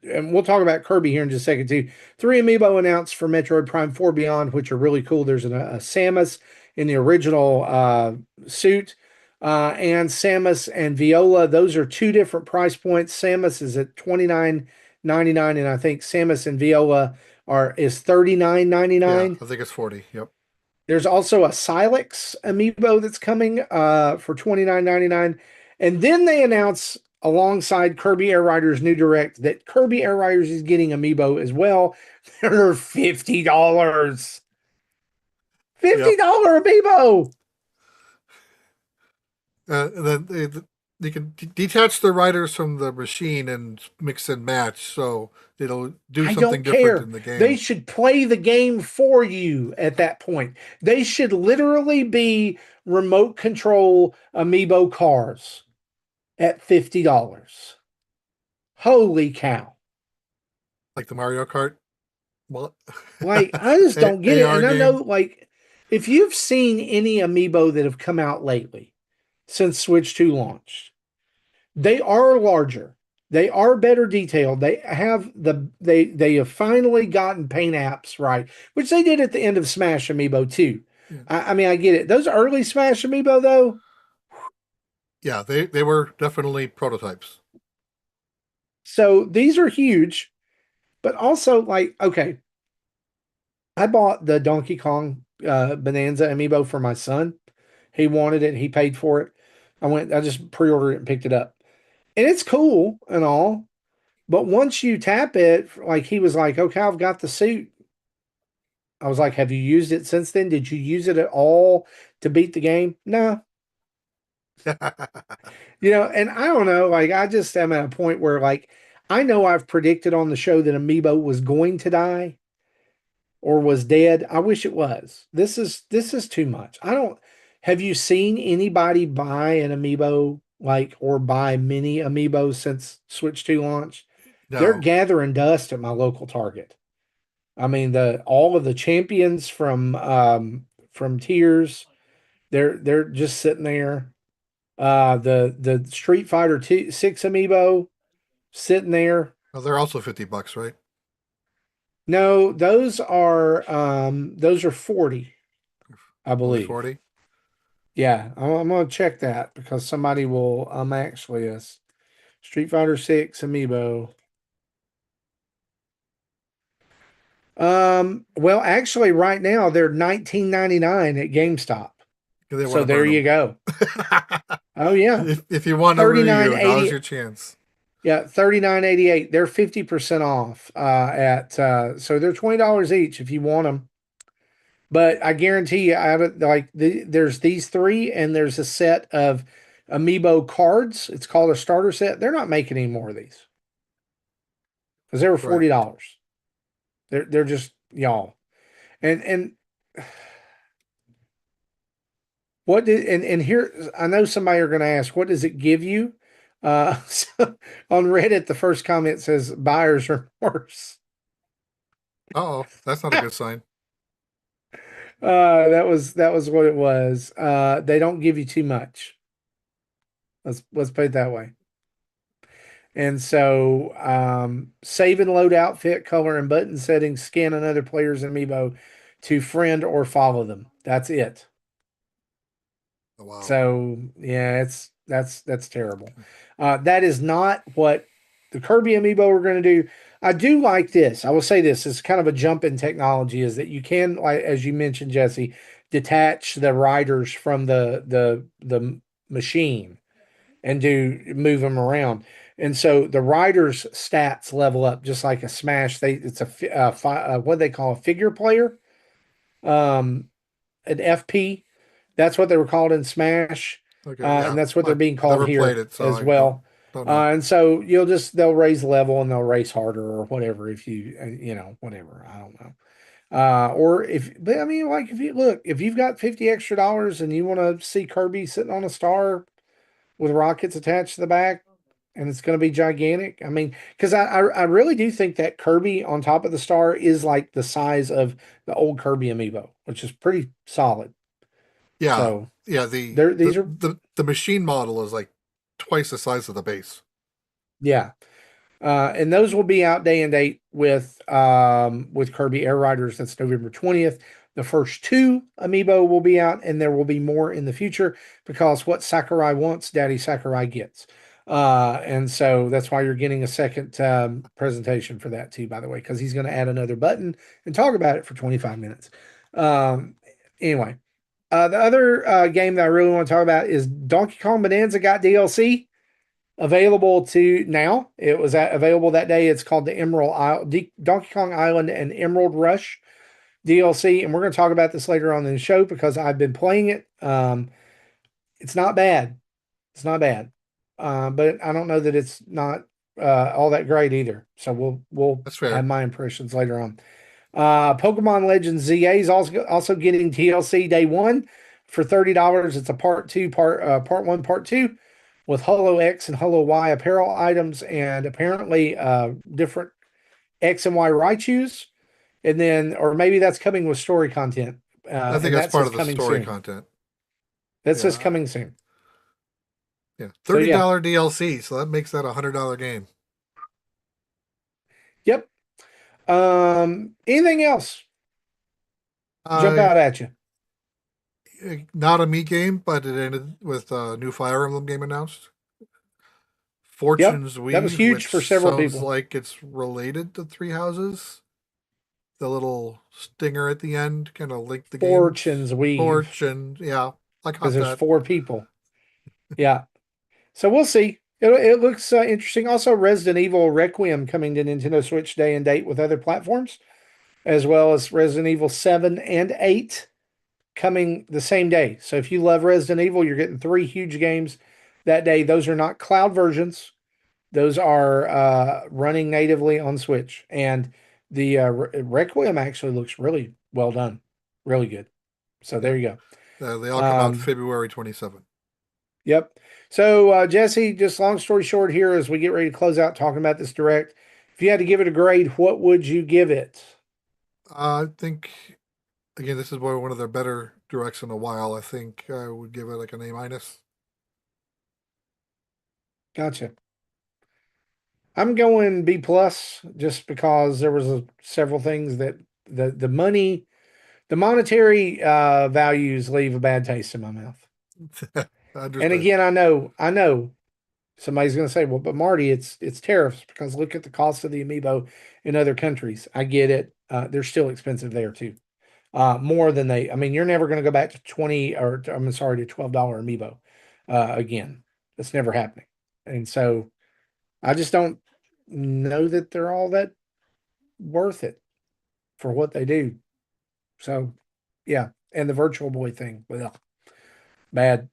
and we'll talk about Kirby here in just a second too. Three amiibo announced for Metroid Prime 4 Beyond, which are really cool. There's a Samus in the original suit. And Samus and Viola, those are two different price points. Samus is at 29.99, and I think Samus and Viola is Yeah, 39.99. I think it's 40. Yep. There's also a Silex amiibo that's coming for 29.99. And then they announce alongside Kirby Air Riders new direct that Kirby Air Riders is getting amiibo as well. They're $50. Yep. $50 amiibo. And then they can detach the riders from the machine and mix and match, so it'll do I something don't different care. in the They game. should play the game for you at that point. They should literally be remote control amiibo cars. at $50. Holy cow. Like the Mario Kart, well, Like, I just don't get it. AR And I know, game. like, if you've seen any amiibo that have come out lately since Switch 2 launched, they are larger. They are better detailed. They have finally gotten paint apps right, which they did at the end of Smash Amiibo too. Yeah, I mean, I get it. Those early Smash Amiibo though, yeah, they were definitely prototypes. so these are huge, but also like, okay, I bought the Donkey Kong Bonanza Amiibo for my son. He wanted it, he paid for it. I just pre-ordered it and picked it up. And it's cool and all, but once you tap it, like he was like, okay, I've got the suit. I was like, have you used it since then? Did you use it at all to beat the game? No. And I don't know, like I just am at a point where like I know I've predicted on the show that Amiibo was going to die or was dead. I wish it was. This is too much. I don't Have you seen anybody buy an Amiibo like or buy mini Amiibos since Switch 2 launch? They're No, gathering dust at my local Target. I mean, the all of the champions from tiers, they're just sitting there. The Street Fighter 6 amiibo sitting there. well, they're also $50, right? No, those are 40, I Only believe. 40. Yeah, I'm gonna check that because somebody will actually us Street Fighter 6 amiibo. Well, actually, right now they're 19.99 at GameStop. They want So to there burn you them. go. Oh yeah, If you want a review, now's 39.80. your chance. Yeah, 39.88. They're 50% off at so they're $20 each if you want them. But I guarantee you, out of there's these three, and there's a set of amiibo cards. It's called a starter set. They're not making any more of these because they were Right. $40. They're just y'all. And what did and here I know somebody are going to ask, what does it give you? So on Reddit, the first comment says buyer's remorse. Oh, that's not a good sign. That was what it was. They don't give you too much. Let's put it that way. And so, save and load outfit, color, and button settings. Scan another player's amiibo to friend or follow them. That's it. Oh, wow. So yeah, that's terrible. That is not what the Kirby amiibo are going to do. I do like this. I will say this is kind of a jump in technology is that you can, like as you mentioned, Jesse, detach the riders from the machine and do move them around. And so the riders' stats level up just like a Smash. It's what they call a figure player, um, an FP. That's what they were called in Smash, Okay, yeah. and that's what they're I've being called never played here it, so as I don't well. don't know. And so they'll raise level and they'll race harder or whatever if you whatever, I don't know. Or if but I mean like if you've got $50 extra and you want to see Kirby sitting on a star with rockets attached to the back and it's going to be gigantic. I mean, because I really do think that Kirby on top of the star is like the size of the old Kirby amiibo, which is pretty solid. Yeah, So yeah. these are The machine model is like twice the size of the base. yeah. And those will be out day and date with Kirby Air Riders. That's November 20th. The first two amiibo will be out, and there will be more in the future because what Sakurai wants, Daddy Sakurai gets. And so that's why you're getting a second presentation for that too, by the way, because he's going to add another button and talk about it for 25 minutes. Um, anyway, the other game that I really want to talk about is Donkey Kong Bonanza got DLC available to now. It was available that day. It's called the Emerald Isle, Donkey Kong Island and Emerald Rush DLC, and we're going to talk about this later on in the show because I've been playing it. It's not bad. It's not bad, but I don't know that it's not all that great either. So we'll That's have fair. my impressions later on. Pokemon Legends ZA is also getting DLC day one for $30. It's a part one, part two. with Holo X and Holo Y apparel items and apparently different X and Y Raichus. And then, or maybe that's coming with story content. I think And that's that part says of the coming story soon. content. That says Yeah, coming soon. yeah, So yeah. $30 DLC, so that makes that $100 game. Yep. Anything else jump Uh, out at you? Not a me game, but it ended with a new Fire Emblem game announced. Yep. Fortune's That was Weave, huge which for several sounds people. like it's related to Three Houses. The little stinger at the end kind of linked the games. Fortunes weave Fortune, yeah, I because caught there's that. four people. Yeah. So we'll see. It looks interesting. Also, Resident Evil Requiem coming to Nintendo Switch day and date with other platforms, as well as Resident Evil 7 and 8 coming the same day. So if you love Resident Evil, you're getting three huge games that day. Those are not cloud versions. Those are running natively on Switch. And the Requiem actually looks really well done. Really good. So Yeah, there you they go. all come out February 27th. Yep. So, Jesse, just long story short here, as we get ready to close out talking about this direct, if you had to give it a grade, what would you give it? I think again, this is one of their better directs in a while. I think I would give it like an A minus. Gotcha. I'm going B plus just because there was several things that the money, the monetary values leave a bad taste in my mouth. And Understood. again, I know somebody's going to say, well, but Marty, it's tariffs because look at the cost of the amiibo in other countries. I get it. They're still expensive there too. More than I mean, you're never going to go back to 20 or I'm sorry, to $12 amiibo again. That's never happening. And so I just don't know that they're all that worth it for what they do. So yeah. And the Virtual Boy thing, well, bad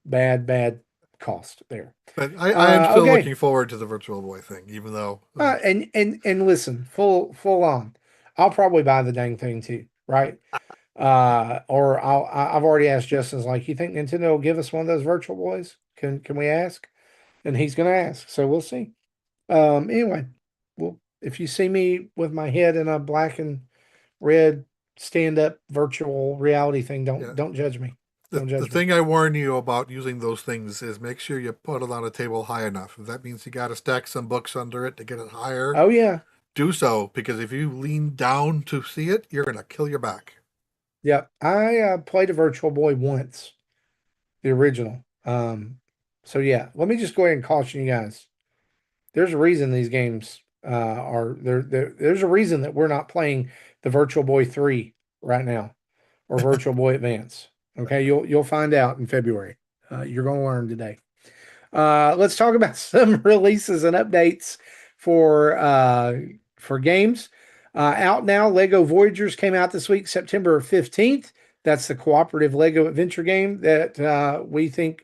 cost there. But I am still Okay. looking forward to the Virtual Boy thing, even though And listen, full on. I'll probably buy the dang thing too, right? Or I've already asked Justin's like, you think Nintendo will give us one of those Virtual Boys? Can we ask? And he's gonna ask, so we'll see. Anyway, well, if you see me with my head in a black and red stand up virtual reality thing, yeah, don't judge me. Don't the judge me. thing I warn you about using those things is make sure you put it on a table high enough. If that means you got to stack some books under it to get it higher, Oh yeah, do so because if you lean down to see it, you're gonna kill your back. yeah. I played a Virtual Boy once, the original. So yeah, let me just go ahead and caution you guys. There's a reason these games are there. There's a reason that we're not playing the Virtual Boy 3 right now or Virtual Boy Advance. Okay, you'll find out in February. You're going to learn today. Let's talk about some releases and updates for games. Out now, Lego Voyagers came out this week, September 15th. That's the cooperative Lego adventure game that we think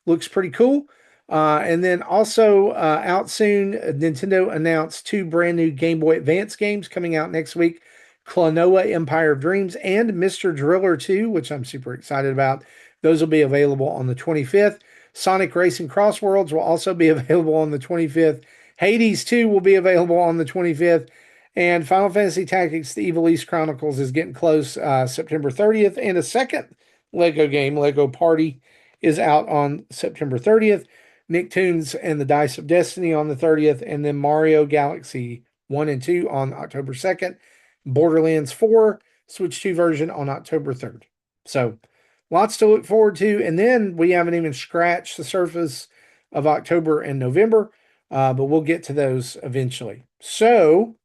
looks pretty cool. And then also out soon, Nintendo announced two brand new Game Boy Advance games coming out next week: Klonoa Empire of Dreams and Mr. Driller 2, which I'm super excited about. Those will be available on the 25th. Sonic Racing Crossworlds will also be available on the 25th. Hades 2 will be available on the 25th. And Final Fantasy Tactics: The Evil East Chronicles is getting close, September 30th. And a second Lego game, Lego Party, is out on September 30th. Nicktoons and the Dice of Destiny on the 30th. And then Mario Galaxy 1 and 2 on October 2nd. Borderlands 4 Switch 2 version on October 3rd. So lots to look forward to. And then we haven't even scratched the surface of October and November, but we'll get to those eventually. So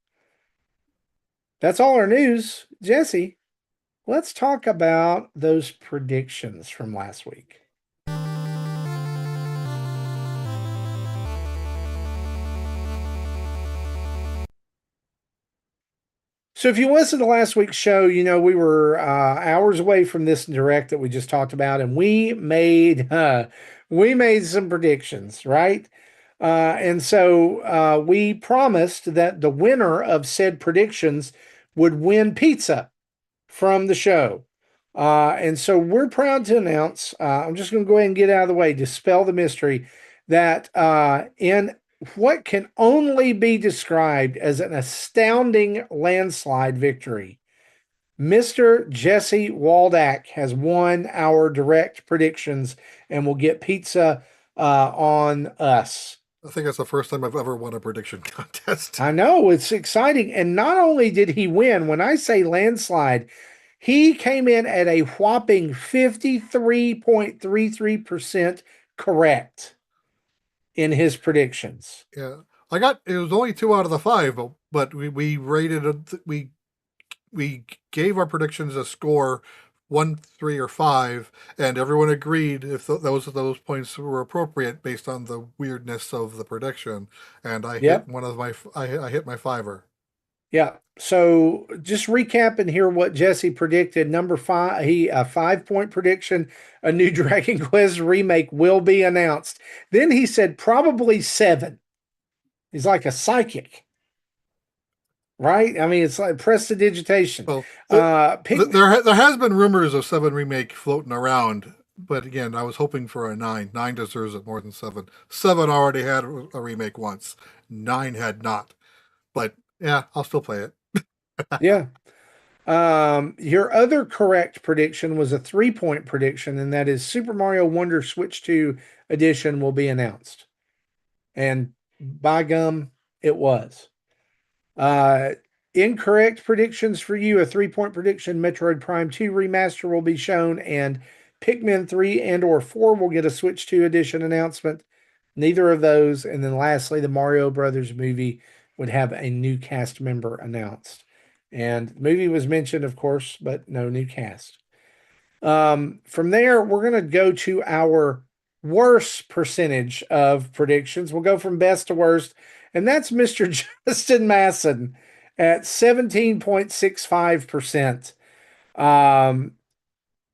that's all our news. Jesse, let's talk about those predictions from last week. So if you listened to last week's show, you know we were hours away from this direct that we just talked about, and we made some predictions, right? And so we promised that the winner of said predictions would win pizza from the show. And so we're proud to announce. I'm just going to go ahead and get out of the way, dispel the mystery, that in what can only be described as an astounding landslide victory, Mr. Jesse Waldack has won our direct predictions and will get pizza on us. I think that's the first time I've ever won a prediction contest. I know it's exciting. And not only did he win, when I say landslide, he came in at a whopping 53.33% correct in his predictions. Yeah, it was only two out of the five, but we rated we gave our predictions a score one, three, or five, and everyone agreed if those points were appropriate based on the weirdness of the prediction. And I hit Yep. one of my I hit my fiver. Yeah. So just recapping here what Jesse predicted. Number five, he a 5 point prediction, a new Dragon Quest remake will be announced. Then he said probably seven. He's like a psychic, right? I mean, it's like prestidigitation. Well, Pig, there has been rumors of seven remake floating around, but again, I was hoping for a nine. Nine deserves it more than seven. Seven already had a remake once. Nine had not. But yeah, I'll still play it. yeah. Your other correct prediction was a 3 point prediction, and that is Super Mario Wonder Switch 2 edition will be announced. And by gum, it was. Uh, Incorrect predictions for you. A 3 point prediction: Metroid Prime 2 remaster will be shown, and Pikmin 3 and or 4 will get a Switch 2 edition announcement. Neither of those. And then lastly, the Mario Brothers movie would have a new cast member announced. And the movie was mentioned, of course, but no new cast. From there, we're going to go to our worst percentage of predictions. We'll go from best to worst, and that's Mr. Justin Masson at 17.65%.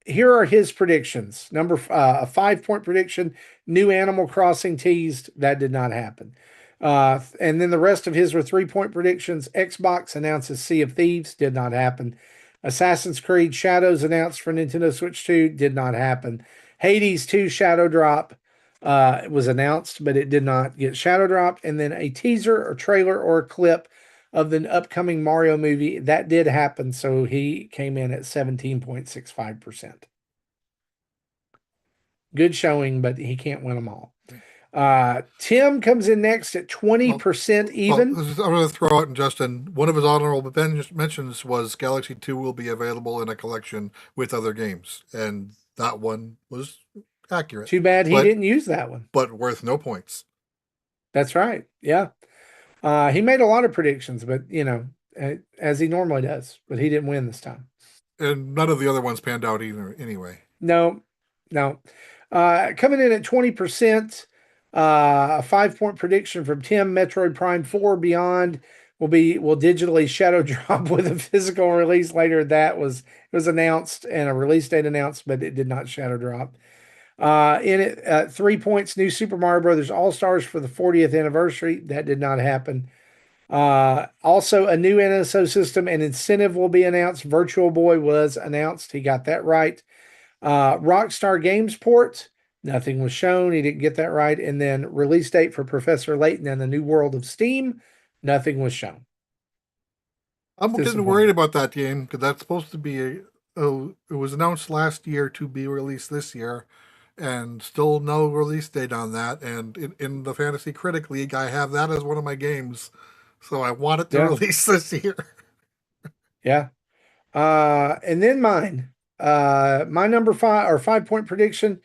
Here are his predictions. A 5 point prediction: new Animal Crossing teased. That did not happen. And then the rest of his were 3 point predictions. Xbox announces Sea of Thieves. Did not happen. Assassin's Creed Shadows announced for Nintendo Switch 2. Did not happen. Hades 2 Shadow Drop was announced, but it did not get shadow dropped. And then a teaser or trailer or a clip of the upcoming Mario movie that did happen. So he came in at 17.65%. Good showing, but he can't win them all. Tim comes in next at 20% even. I'm going to throw out in Justin. One of his honorable mentions was Galaxy 2 will be available in a collection with other games, and that one was accurate. Too bad he didn't use that one. But worth no points. That's right. Yeah. He made a lot of predictions, but as he normally does, but he didn't win this time. And none of the other ones panned out either anyway. No. Coming in at 20%, a 5 point prediction from Tim: Metroid Prime 4 Beyond will digitally shadow drop with a physical release later. It was announced and a release date announced, but it did not shadow drop. In it, 3 points: new Super Mario Brothers All Stars for the 40th anniversary. That did not happen. Also, a new NSO system and incentive will be announced. Virtual Boy was announced. He got that right. Rockstar Games port, nothing was shown. He didn't get that right. And then release date for Professor Layton and the New World of Steam, nothing was shown. I'm getting worried about that game because that's supposed to be it was announced last year to be released this year, and still no release date on that. And in the Fantasy Critic League, I have that as one of my games, so I want it to release this year. Yeah. And then mine. My number 5 point prediction.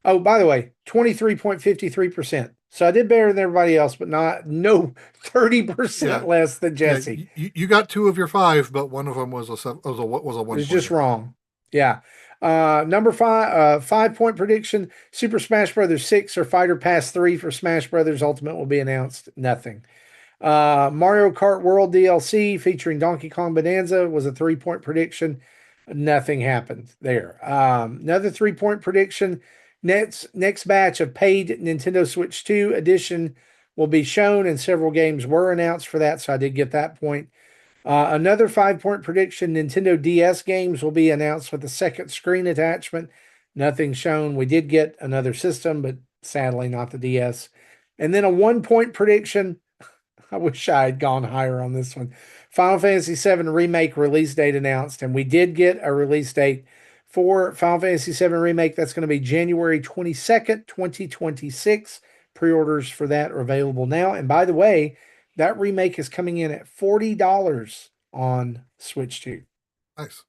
Oh, by the way, 23.53%. So I did better than everybody else, but no 30% less than Jesse. Yeah, you got 2 of your 5, but one of them was a 1. It's just wrong. Yeah. Number 5 point prediction: Super Smash Brothers 6 or Fighter Pass 3 for Smash Brothers Ultimate will be announced. Nothing. Mario Kart World DLC featuring Donkey Kong Bananza was a 3 point prediction. Nothing happened there. Another 3 point prediction: next batch of paid Nintendo Switch 2 edition will be shown, and several games were announced for that, so I did get that point. Another 5 point prediction: Nintendo DS games will be announced with a second screen attachment. Nothing shown. We did get another system, but sadly, not the DS. And then a 1 point prediction. I wish I had gone higher on this one. Final Fantasy VII Remake release date announced, and we did get a release date for Final Fantasy VII Remake. That's going to be January 22nd, 2026. Pre orders for that are available now. And by the way, that remake is coming in at $40 on Switch 2. Nice.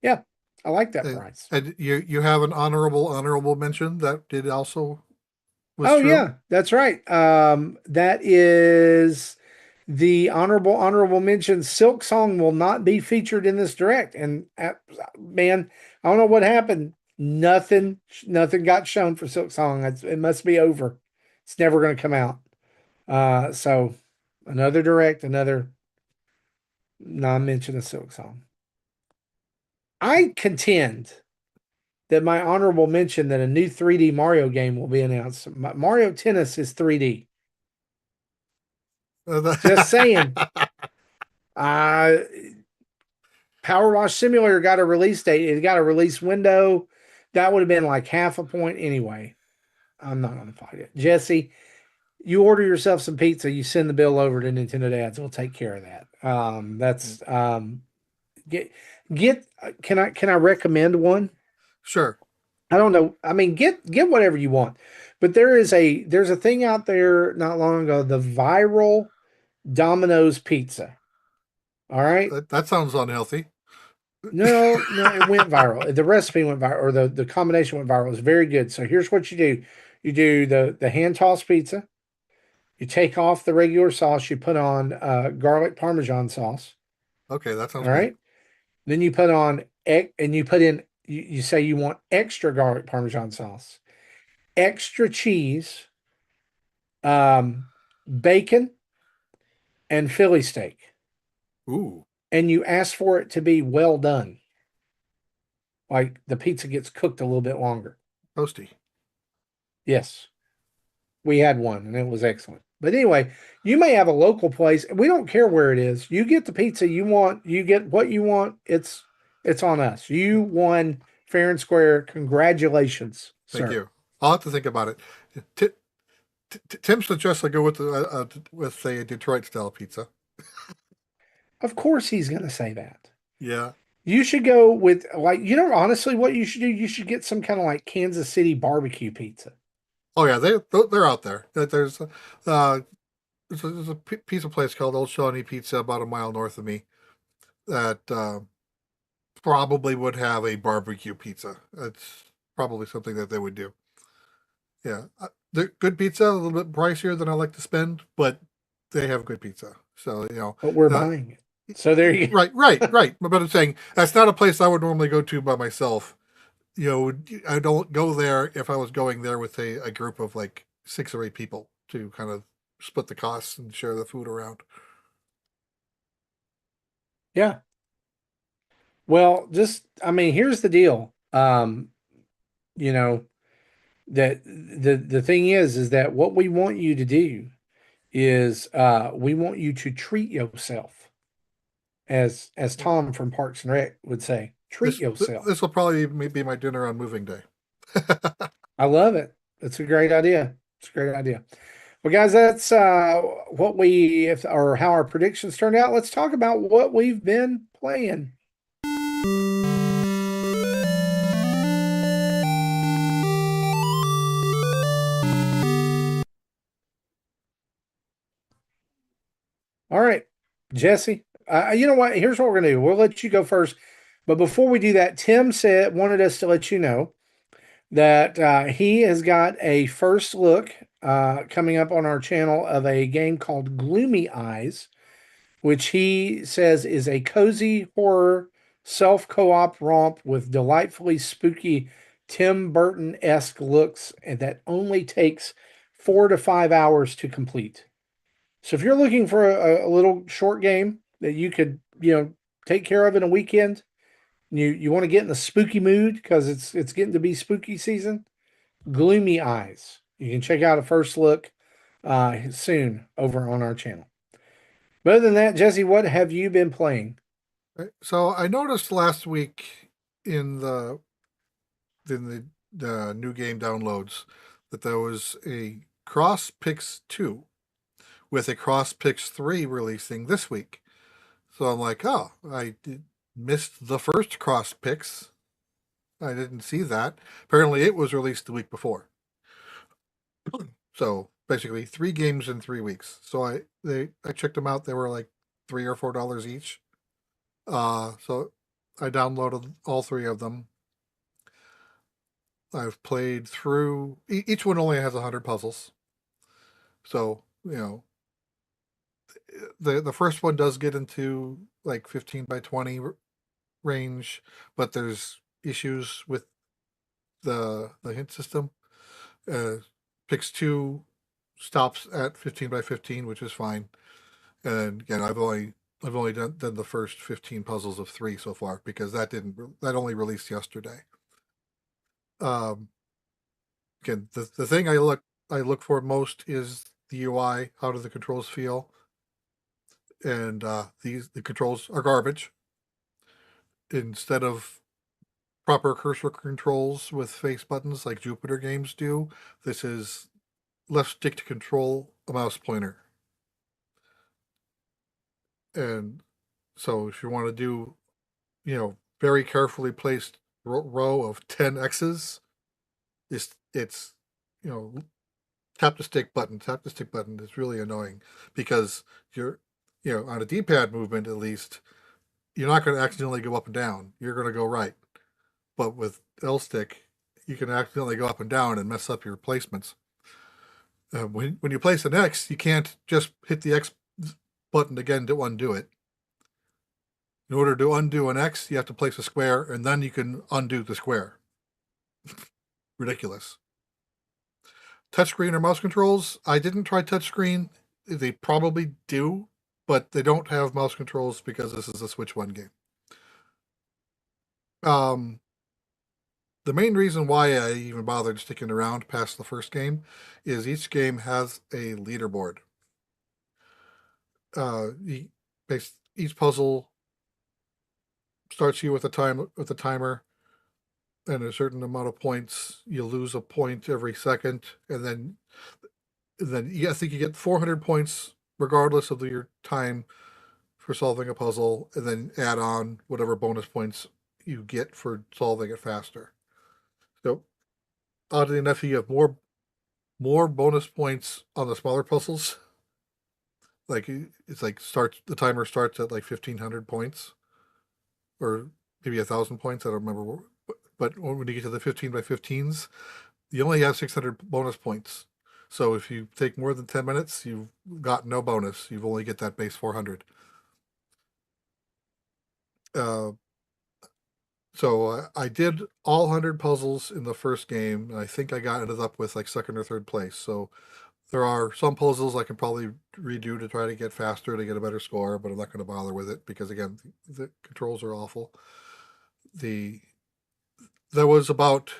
Yeah, I like that price. And you have an honorable mention that did also was Oh true. yeah, that's right. That is the honorable mention. Silk Song will not be featured in this direct, and man, I don't know what happened. Nothing got shown for Silk Song. It must be over. It's never going to come out. So another direct, another non-mention of Silk Song. I contend that my honorable mention that a new 3D Mario game will be announced. Mario Tennis is 3D. Just saying. Uh, Power Wash Simulator got a release date. It got a release window. That would have been like half a point anyway. I'm not going to fight it. Jesse, you order yourself some pizza. You send the bill over to Nintendo Dads. We'll take care of that. That's get get. Can I recommend one? Sure. I don't know. I mean, get whatever you want. But there's a thing out there not long ago, the viral Domino's pizza. All right. That sounds unhealthy. No, it went viral. The recipe went viral, or the combination went viral. It was very good. So here's what you do. You do the hand tossed pizza. You take off the regular sauce. You put on garlic Parmesan sauce. Okay, that All sounds good. right. Then you put on egg, and you put in. You say you want extra garlic Parmesan sauce, extra cheese, bacon, and Philly steak. Ooh, And you ask for it to be well done. Like the pizza gets cooked a little bit longer. toasty. Yes, we had one and it was excellent. But anyway, you may have a local place. We don't care where it is. You get the pizza you want, you get what you want. It's on us. You won fair and square. Congratulations, Thank sir. you. I'll have to think about it. T Tim suggests I go with a Detroit style pizza. Of course he's gonna say that. Yeah. You should go with like, honestly what you should do, you should get some kind of like Kansas City barbecue pizza. Oh yeah, they're out there. Uh there's a pizza place called Old Shawnee Pizza about a mile north of me that probably would have a barbecue pizza. It's probably something that they would do. Yeah, they're good pizza, a little bit pricier than I like to spend, but they have good pizza. So But we're uh, buying it. So there you right. But I'm saying that's not a place I would normally go to by myself. I don't go there if I was going there with a group of like 6 or 8 people to kind of split the costs and share the food around. Yeah. Well, I mean, here's the deal. You know, that the thing is that what we want you to do is we want you to treat yourself, as Tom from Parks and Rec would say, treat yourself. This will probably be my dinner on moving day. I love it. It's a great idea. It's a great idea. Well, guys, that's what we if or how our predictions turned out. Let's talk about what we've been playing. All right, Jesse. You know what? Here's what we're gonna do. We'll let you go first, but before we do that, Tim wanted us to let you know that he has got a first look coming up on our channel of a game called Gloomy Eyes, which he says is a cozy horror self co-op romp with delightfully spooky Tim Burton-esque looks, and that only takes 4 to 5 hours to complete. So if you're looking for a little short game that you could, take care of in a weekend, you want to get in the spooky mood because it's getting to be spooky season, Gloomy Eyes. You can check out a first look soon over on our channel. But other than that, Jesse, what have you been playing? Right. So I noticed last week in the new game downloads that there was a Cross Pix 2 with a Cross Pix 3 releasing this week. So I'm like, oh, missed the first Cross Pix. I didn't see that. Apparently, it was released the week before. So basically, 3 games in 3 weeks. So I checked them out. They were like $3 or $4 each. So I downloaded all 3 of them. I've played through. Each one only has 100 puzzles. So the first one does get into like 15 by 20 range, but there's issues with the hint system. Uh, Pix 2 stops at 15 by 15, which is fine. And again, I've only done the first 15 puzzles of 3 so far because that only released yesterday. Um, Again, the thing I look for most is the UI. How do the controls feel? And the controls are garbage. Instead of proper cursor controls with face buttons like Jupiter games do, this is left stick to control a mouse pointer. And so if you want to do, very carefully placed row of 10 X's, it's you know, tap the stick button. Tap the stick button is really annoying because you're, on a D-pad movement at least, you're not going to accidentally go up and down. You're going to go right. But with L stick, you can accidentally go up and down and mess up your placements. When you place an X, you can't just hit the X button again to undo it. In order to undo an X, you have to place a square, and then you can undo the square. Ridiculous. Touchscreen or mouse controls? I didn't try touchscreen. They probably do, but they don't have mouse controls because this is a Switch 1 game. The main reason why I even bothered sticking around past the first game is each game has a leaderboard. Each puzzle starts you with a timer and a certain amount of points. You lose a point every second, and then I think you get 400 points regardless of your time for solving a puzzle, and then add on whatever bonus points you get for solving it faster. So, oddly enough, you have more bonus points on the smaller puzzles. Like it's like the timer starts at like 1,500 points, or maybe 1,000 points. I don't remember. But when you get to the 15 by 15s, you only have 600 bonus points. So if you take more than 10 minutes, you've got no bonus. You've only get that base 400. So I did all 100 puzzles in the first game, and I think I ended up with like second or third place. So there are some puzzles I can probably redo to try to get faster to get a better score, but I'm not going to bother with it because again, the controls are awful. There was about,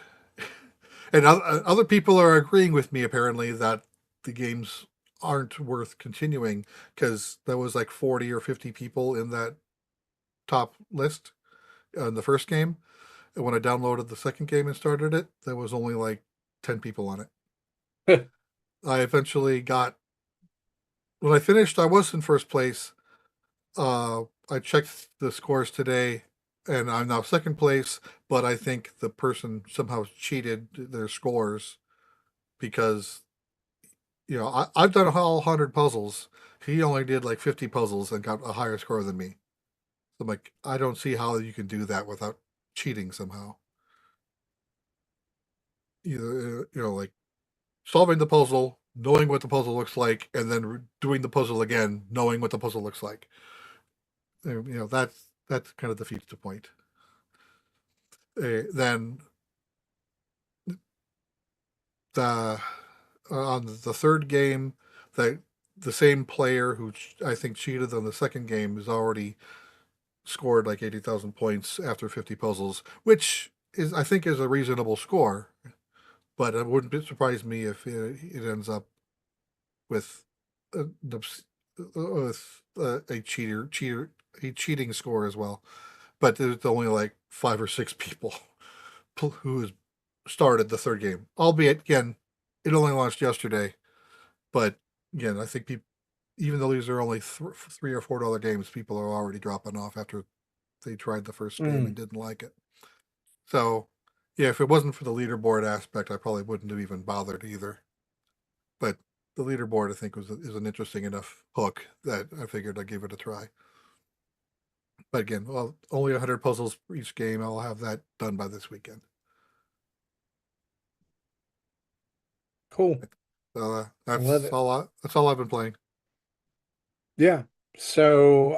and other people are agreeing with me apparently that the games aren't worth continuing because there was like 40 or 50 people in that top list in the first game. And when I downloaded the second game and started it, there was only like 10 people on it. I eventually when I finished, I was in first place. I checked the scores today and I'm now second place, but I think the person somehow cheated their scores because, I've done all 100 puzzles. He only did like 50 puzzles and got a higher score than me. So I'm like, I don't see how you can do that without cheating somehow. Either, like solving the puzzle, knowing what the puzzle looks like, and then doing the puzzle again, knowing what the puzzle looks like. That's kind of defeats the point. Then on the third game, the same player who I think cheated on the second game has already scored like 80,000 points after 50 puzzles, which I think is a reasonable score. But it wouldn't surprise me if it ends up with a cheating score as well. But there's only like 5 or 6 people who started the third game, albeit again it only launched yesterday, but again, I think people, even though these are only $3 or $4 games, people are already dropping off after they tried the first game and Mm, didn't like it. So, yeah, if it wasn't for the leaderboard aspect, I probably wouldn't have even bothered either. But the leaderboard, I think, is an interesting enough hook that I figured I'd give it a try. But again, well, only 100 puzzles for each game. I'll have that done by this weekend. cool. So I love it. that's all I've been playing. Yeah. So,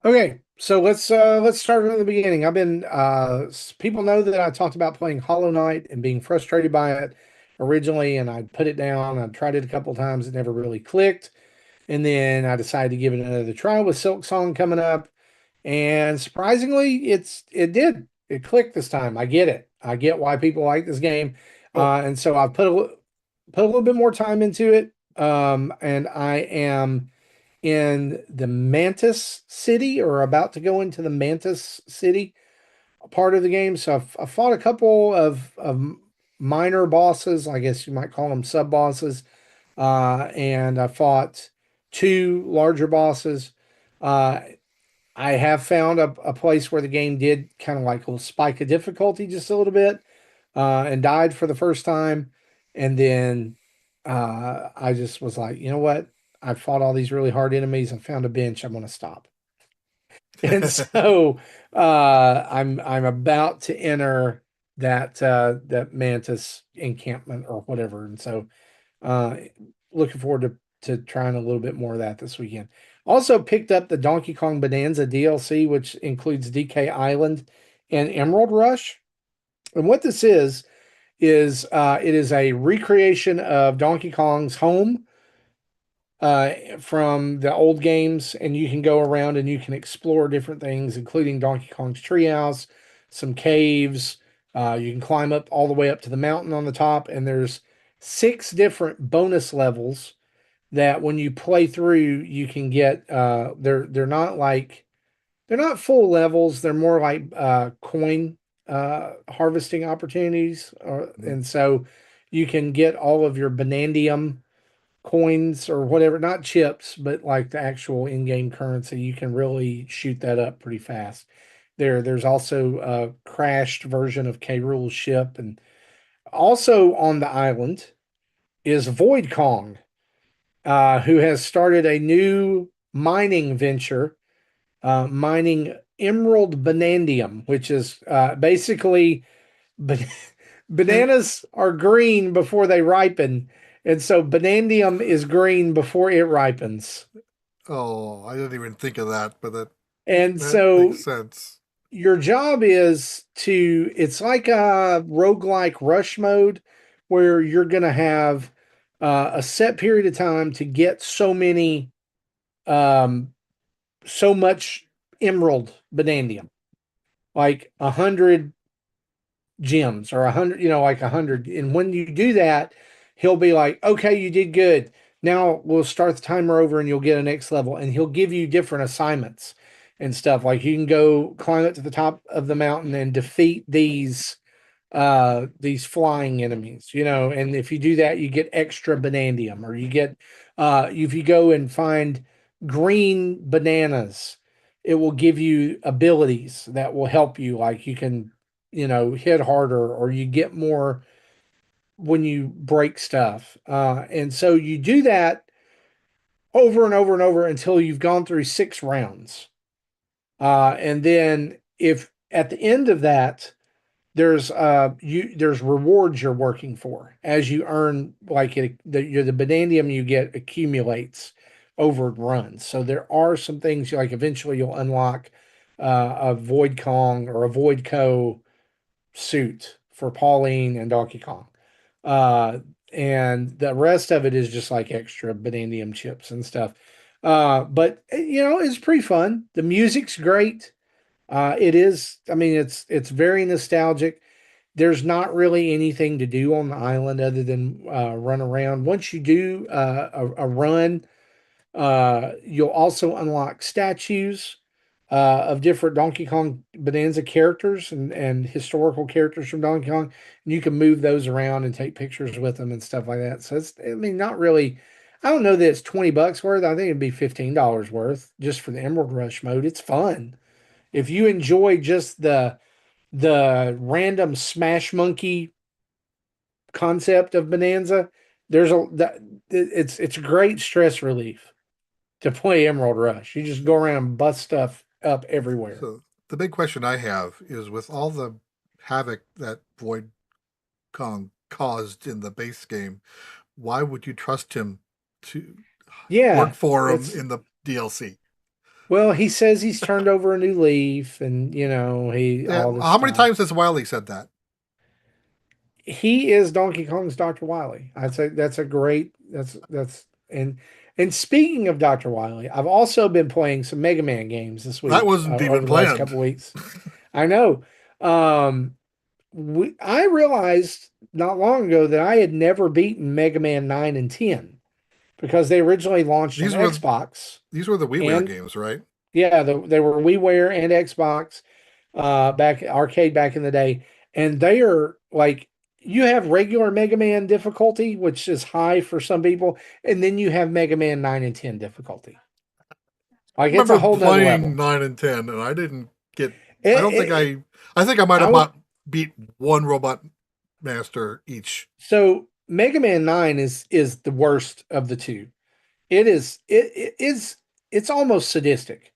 okay. So let's start from the beginning. I've been people know that I talked about playing Hollow Knight and being frustrated by it originally, and I put it down. I tried it a couple times, it never really clicked. And then I decided to give it another try with Silk Song coming up. And surprisingly, it did. It clicked this time. I get it. I get why people like this game. Oh, And so I've put a little bit more time into it. And I am in the Mantis City, or about to go into the Mantis City part of the game. So I fought a couple of minor bosses, I guess you might call them sub bosses, and I fought two larger bosses. Uh, I have found a place where the game did kind of like will spike a difficulty just a little bit, and died for the first time. And then I just was like, you know what? I fought all these really hard enemies. I found a bench. I'm going to stop. And so I'm about to enter that mantis encampment or whatever. And so uh, looking forward to trying a little bit more of that this weekend. Also picked up the Donkey Kong Bonanza DLC, which includes DK Island and Emerald Rush. And what this is it is a recreation of Donkey Kong's home from the old games, and you can go around and you can explore different things, including Donkey Kong's treehouse, some caves. You can climb up all the way up to the mountain on the top, and there's six different bonus levels that when you play through, you can get. They're not like they're not full levels. They're more like coin harvesting opportunities, and so you can get all of your Banandium coins or whatever, not chips, but like the actual in-game currency. You can really shoot that up pretty fast. There's also a crashed version of K. Rool's ship, and also on the island is Void Kong, who has started a new mining venture, mining emerald banandium, which is basically Ba- and bananas are green before they ripen, and so bananium is green before it ripens. oh, I didn't even think of that, but And that so makes sense. your job is it's like a roguelike rush mode where you're going to have a set period of time to get um, so much emerald bananium, like 100 gems or 100, like 100. And when you do that, he'll be like, okay, you did good. Now we'll start the timer over and you'll get a next level. And he'll give you different assignments and stuff. Like you can go climb up to the top of the mountain and defeat these flying enemies, and if you do that, you get extra bananium, or you get if you go and find green bananas, it will give you abilities that will help you, like you can, hit harder, or you get more when you break stuff. And so you do that over and over and over until you've gone through 6 rounds. And then if at the end of that there's rewards you're working for as you earn, like the bananium you get accumulates over runs. So there are some things like eventually you'll unlock a Void Kong or a Void Co suit for Pauline and Donkey Kong. Uh, and the rest of it is just like extra bananium chips and stuff. But it's pretty fun. The music's great. It is, I mean, it's very nostalgic. There's not really anything to do on the island other than run around. Once you do a run, you'll also unlock statues of different Donkey Kong Bonanza characters and historical characters from Donkey Kong, and you can move those around and take pictures with them and stuff like that. So it's, I mean, not really. I don't know that it's $20 worth. I think it'd be $15 worth just for the Emerald Rush mode. It's fun if you enjoy just the random Smash Monkey concept of Bonanza. There's a that it's a great stress relief to play Emerald Rush. You just go around and bust stuff up everywhere. So the big question I have is with all the havoc that Void Kong caused in the base game, why would you trust him to work Yeah, for him it's in the DLC? well, he says he's turned over a new leaf and he Yeah, all this how many stuff. times has Wiley said that? He is Donkey Kong's Dr. Wily. I'd say that's a great that's and speaking of Dr. Wily, I've also been playing some Mega Man games this That week wasn't even over the last planned. couple of weeks. I know. Um, I realized not long ago that I had never beaten Mega Man 9 and 10 because they originally launched on These were Xbox these were the WiiWare and games, right? yeah, they were WiiWare and Xbox back arcade back in the day, and they are like you have regular Mega Man difficulty, which is high for some people, and then you have Mega Man 9 and 10 difficulty. I Like it's a remember whole nother playing level. 9 and 10, and I didn't get. I It, don't think it, I think I might I have would beat one Robot Master each. so Mega Man 9 is the worst of the two. It is it's almost sadistic.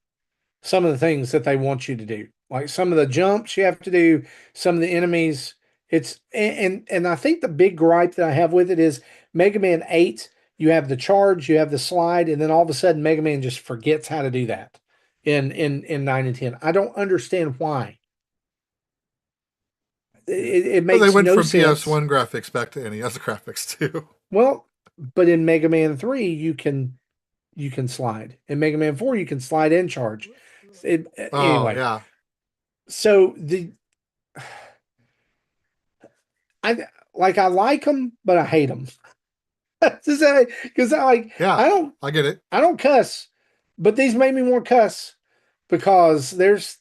Some of the things that they want you to do, like some of the jumps you have to do, some of the enemies. It's and I think the big gripe that I have with it is Mega Man 8, you have the charge, you have the slide, and then all of a sudden Mega Man just forgets how to do that in 9 and 10. I don't understand why. It But they makes went no from sense. PS1 graphics back to NES graphics too. Well, but in Mega Man 3, you can slide. In Mega Man 4, you can slide and charge. Oh Anyway, yeah, so the I I like them, but I hate them. Because yeah. I don't I get it. I don't cuss, but these made me more cuss because there's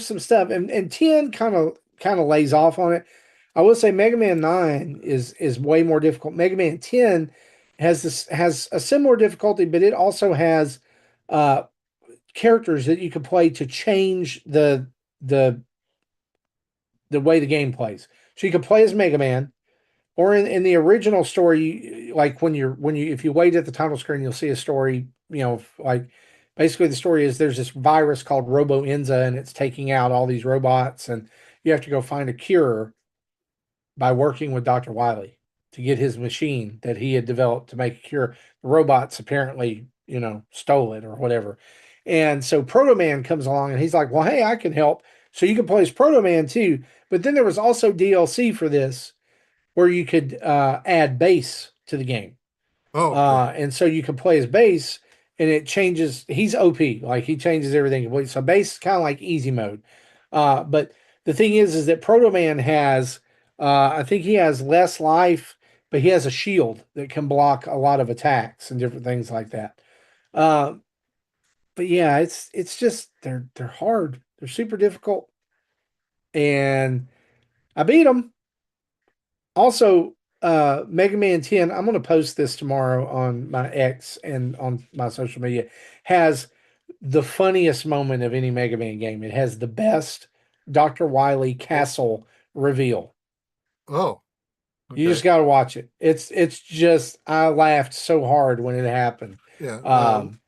some stuff and 10 kind of lays off on it. I will say Mega Man 9 is way more difficult. Mega Man 10 has a similar difficulty, but it also has uh characters that you can play to change the the way the game plays. So you can play as Mega Man, or in the original story, like when you if you wait at the title screen, you'll see a story. Like basically the story is there's this virus called Robo-Enza, and it's taking out all these robots, and you have to go find a cure by working with Dr. Wily to get his machine that he had developed to make a cure. The robots apparently, stole it or whatever. And so Proto Man comes along and he's like, well, hey, I can help. So you can play as Proto Man too. But then there was also DLC for this where you could add bass to the game. Oh great. And so you can play as bass and it changes. He's OP, like he changes everything completely. So bass is kind of like easy mode. But the thing is that Proto Man has, I think he has less life, but he has a shield that can block a lot of attacks and different things like that. Uh, but yeah, it's just they're hard. They're super difficult, and I beat them. Also, Mega Man 10, I'm going to post this tomorrow on my X and on my social media, has the funniest moment of any Mega Man game. It has the best Dr. Wily castle reveal. Oh You just okay. got to watch it. It's just I laughed so hard when it happened. Yeah.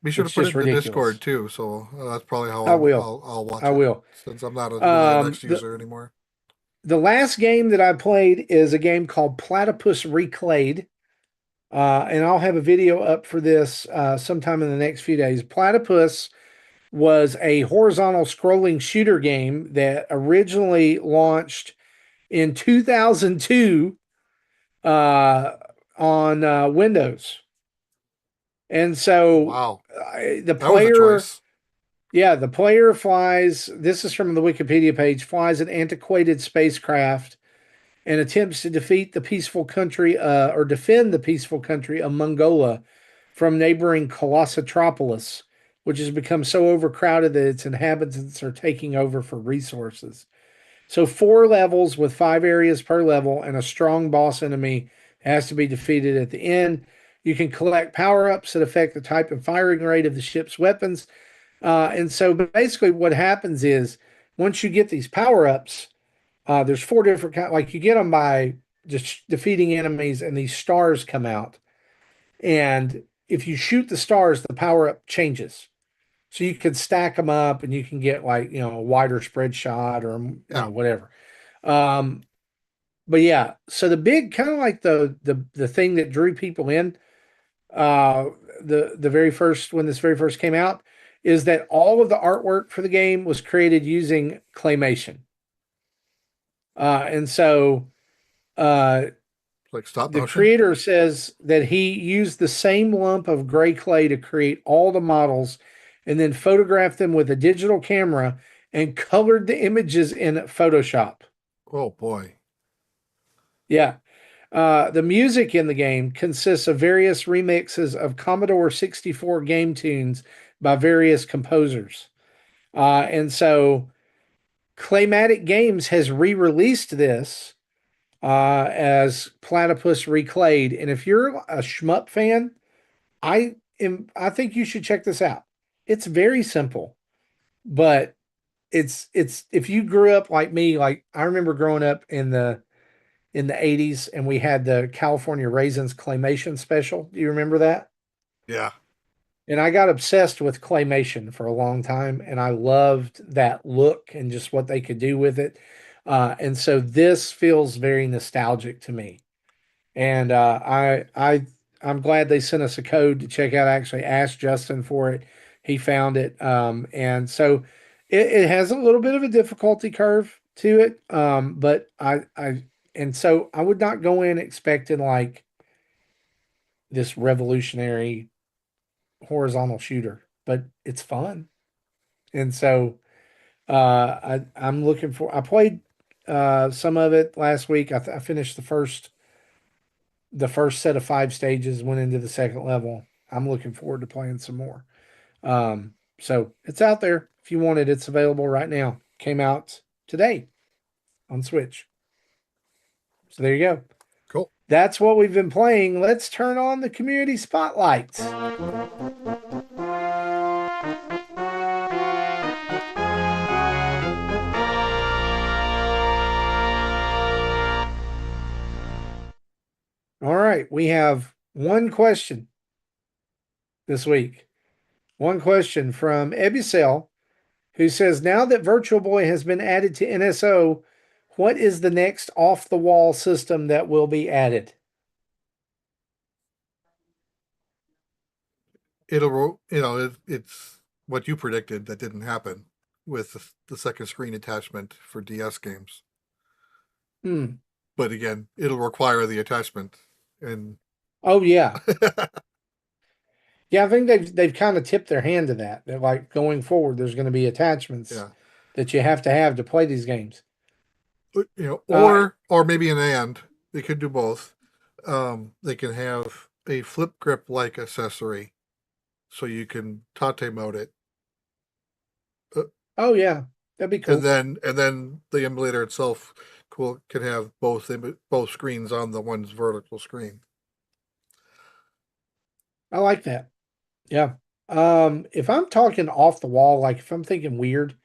Be sure to It's put it just in the Discord ridiculous. too. So that's probably how I will. I'll watch I it will. since I'm not really an Um, X the user anymore. the last game that I played is a game called Platypus Reclayed. And I'll have a video up for this sometime in the next few days. Platypus was a horizontal scrolling shooter game that originally launched in 2002 uh, on Windows. And Oh so wow, the that was a player, choice. yeah, the player flies, this is from the Wikipedia page, flies an antiquated spacecraft and attempts to defeat the peaceful country or defend the peaceful country of Mongolia from neighboring Colossotropolis which has become so overcrowded that its inhabitants are taking over for resources. So, 4 levels with 5 areas per level, and a strong boss enemy has to be defeated at the end. You can collect power ups that affect the type and firing rate of the ship's weapons. And so, basically, what happens is once you get these power ups, there's 4 different kinds. Like you get them by just defeating enemies, and these stars come out. And if you shoot the stars, the power up changes. So you can stack them up, and you can get like a wider spread shot or Yeah. whatever. Um, but yeah, so the big kind of like the thing that drew people in, uh, the very first when this very first came out, is that all of the artwork for the game was created using claymation. And so uh, Like stop the motion. creator says that he used the same lump of gray clay to create all the models, and then photographed them with a digital camera and colored the images in Photoshop. Oh boy. Yeah. The music in the game consists of various remixes of Commodore 64 game tunes by various composers. And so Claymatic Games has re released this as Platypus Reclayed. And if you're a shmup fan, I think you should check this out. It's very simple, but it's if you grew up like me, like I remember growing up in the 80s, and we had the California Raisins claymation special. Do you remember that? Yeah. And I got obsessed with claymation for a long time, and I loved that look and just what they could do with it. And so this feels very nostalgic to me. And I'm glad they sent us a code to check out. I actually asked Justin for it. He found it. And so it has a little bit of a difficulty curve to it. But and so I would not go in expecting like this revolutionary horizontal shooter, but it's fun. And so I'm looking for, I played some of it last week. I finished the first set of 5 stages, went into the second level. I'm looking forward to playing some more. So it's out there. If you want it, it's available right now. Came out today on Switch. So there you go. Cool. That's what we've been playing. Let's turn on the community spotlights. All right. We have one question this week. One question from Ebusel, who says, now that Virtual Boy has been added to NSO, what is the next off the wall system that will be added? It's what you predicted that didn't happen with the second screen attachment for DS games. Hmm. But again, it'll require the attachment. And Oh yeah. Yeah, I think they've kind of tipped their hand to that. They're like going forward, there's going to be attachments yeah, that you have to play these games. Uh, or maybe an and they could do both. They can have a flip grip like accessory, so you can tate mode it, uh, oh yeah, that'd be and cool. then the emulator itself can have both screens on the one's vertical screen. I like that. Yeah. If I'm talking off the wall, like if I'm thinking weird,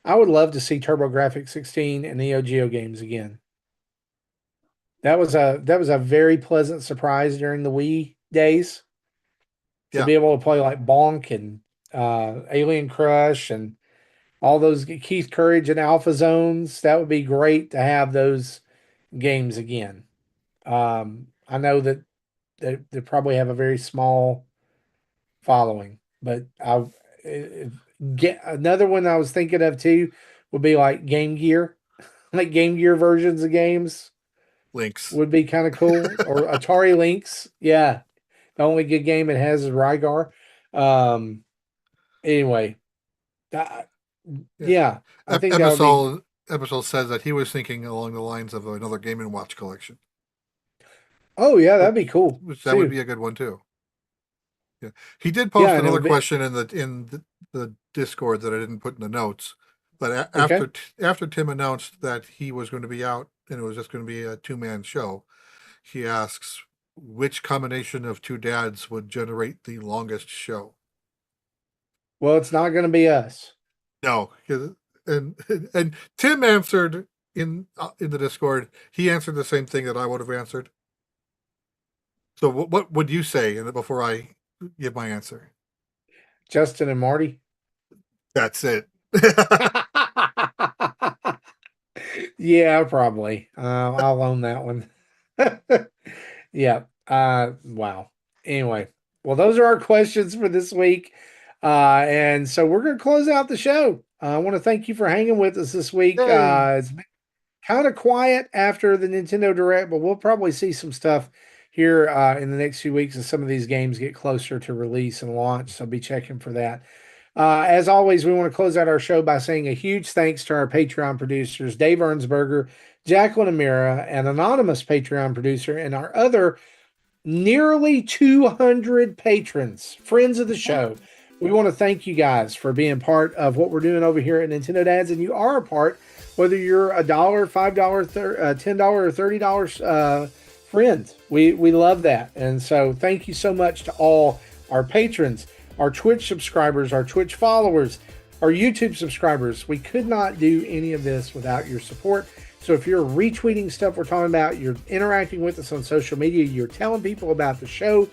I would love to see TurboGrafx 16 and Neo Geo games again. That was a very pleasant surprise during the Wii days to Yeah, be able to play like Bonk and Alien Crush and all those Keith Courage and Alpha Zones. That would be great to have those games again. I know that they probably have a very small following, but get another one I was thinking of too would be like Game Gear, like Game Gear versions of games links. would be kind of cool, or Atari Lynx. Yeah, the only good game it has is Rygar. Um, anyway, I, Yeah, yeah, I think that would be. episode says that he was thinking along the lines of another Game and Watch collection, Oh yeah, that'd be which cool that would too. be a good one too. Yeah. He did post Yeah, and another question in the Discord that I didn't put in the notes. But okay. after Tim announced that he was going to be out and it was just going to be a 2-man show, he asks which combination of two dads would generate the longest show. Well, it's not going to be us. No, and and Tim answered in the Discord. He answered the same thing that I would have answered. So what would you say? And before I give my answer, Justin and Marty. that's it. Yeah, probably. I'll own that one. Yeah. Wow. Anyway, well, those are our questions for this week. And so we're going to close out the show. I want to thank you for hanging with us this week. Yay! It's been kind of quiet after the Nintendo Direct, but we'll probably see some stuff here in the next few weeks as some of these games get closer to release and launch. So be checking for that. As always, we want to close out our show by saying a huge thanks to our Patreon producers, Dave Ernsberger, Jacqueline Amira, an anonymous Patreon producer, and our other nearly 200 patrons, friends of the show. We want to thank you guys for being part of what we're doing over here at Nintendo Dads, and you are a part, whether you're $1, $5, $10, or $30 friend. We love that, and so thank you so much to all our patrons, our Twitch subscribers, our Twitch followers, our YouTube subscribers. We could not do any of this without your support. So if you're retweeting stuff we're talking about, you're interacting with us on social media, you're telling people about the show,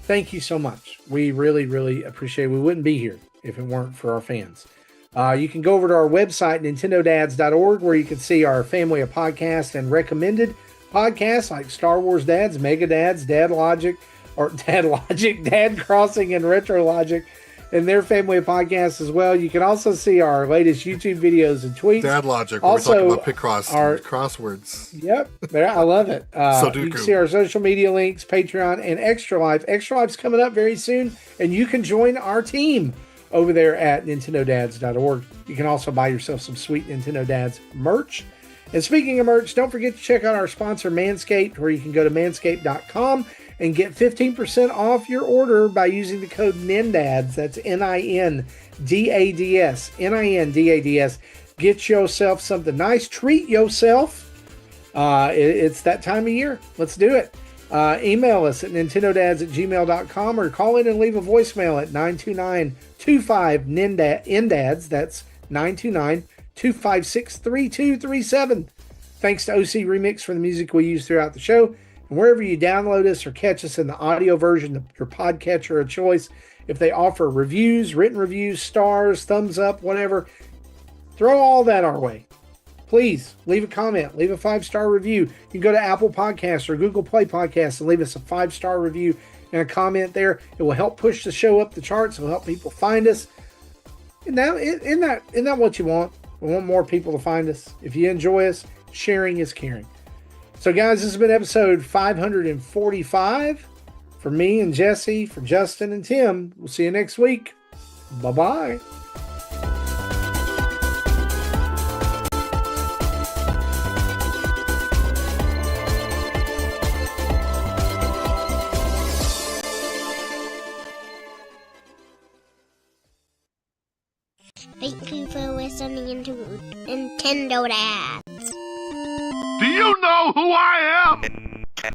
thank you so much. We really, really appreciate it. We wouldn't be here if it weren't for our fans. You can go over to our website, nintendodads.org, where you can see our family of podcasts and recommended podcasts like Star Wars Dads, Mega Dads, Dad Logic, Dad Crossing, and Retro Logic, and their family of podcasts as well. You can also see our latest YouTube videos and tweets. Dad Logic, where also, we talk about Picross crosswords. Yep, I love it. You can see our social media links, Patreon, and Extra Life. Extra Life's coming up very soon, and you can join our team over there at nintendodads.org. You can also buy yourself some sweet Nintendo Dads merch. And speaking of merch, don't forget to check out our sponsor, Manscaped, where you can go to manscaped.com and get 15% off your order by using the code NINDADS. That's NINDADS. NINDADS. Get yourself something nice. Treat yourself. It's that time of year. Let's do it. Email us at nintendodads@gmail.com or call in and leave a voicemail at 929-25-NINDADS. That's 929-256-3237. Thanks to OC Remix for the music we use throughout the show. And wherever you download us or catch us in the audio version, your podcatcher of choice, if they offer reviews, written reviews, stars, thumbs up, whatever, throw all that our way. Please leave a comment, leave a 5-star review. You can go to Apple Podcasts or Google Play Podcasts and leave us a 5-star review and a comment there. It will help push the show up the charts. It will help people find us. And now, isn't that what you want? We want more people to find us. If you enjoy us, sharing is caring. So, guys, this has been episode 545. For me and Jesse, for Justin and Tim, we'll see you next week. Bye-bye. Thank you for listening to Nintendo Dads. Do you know who I am?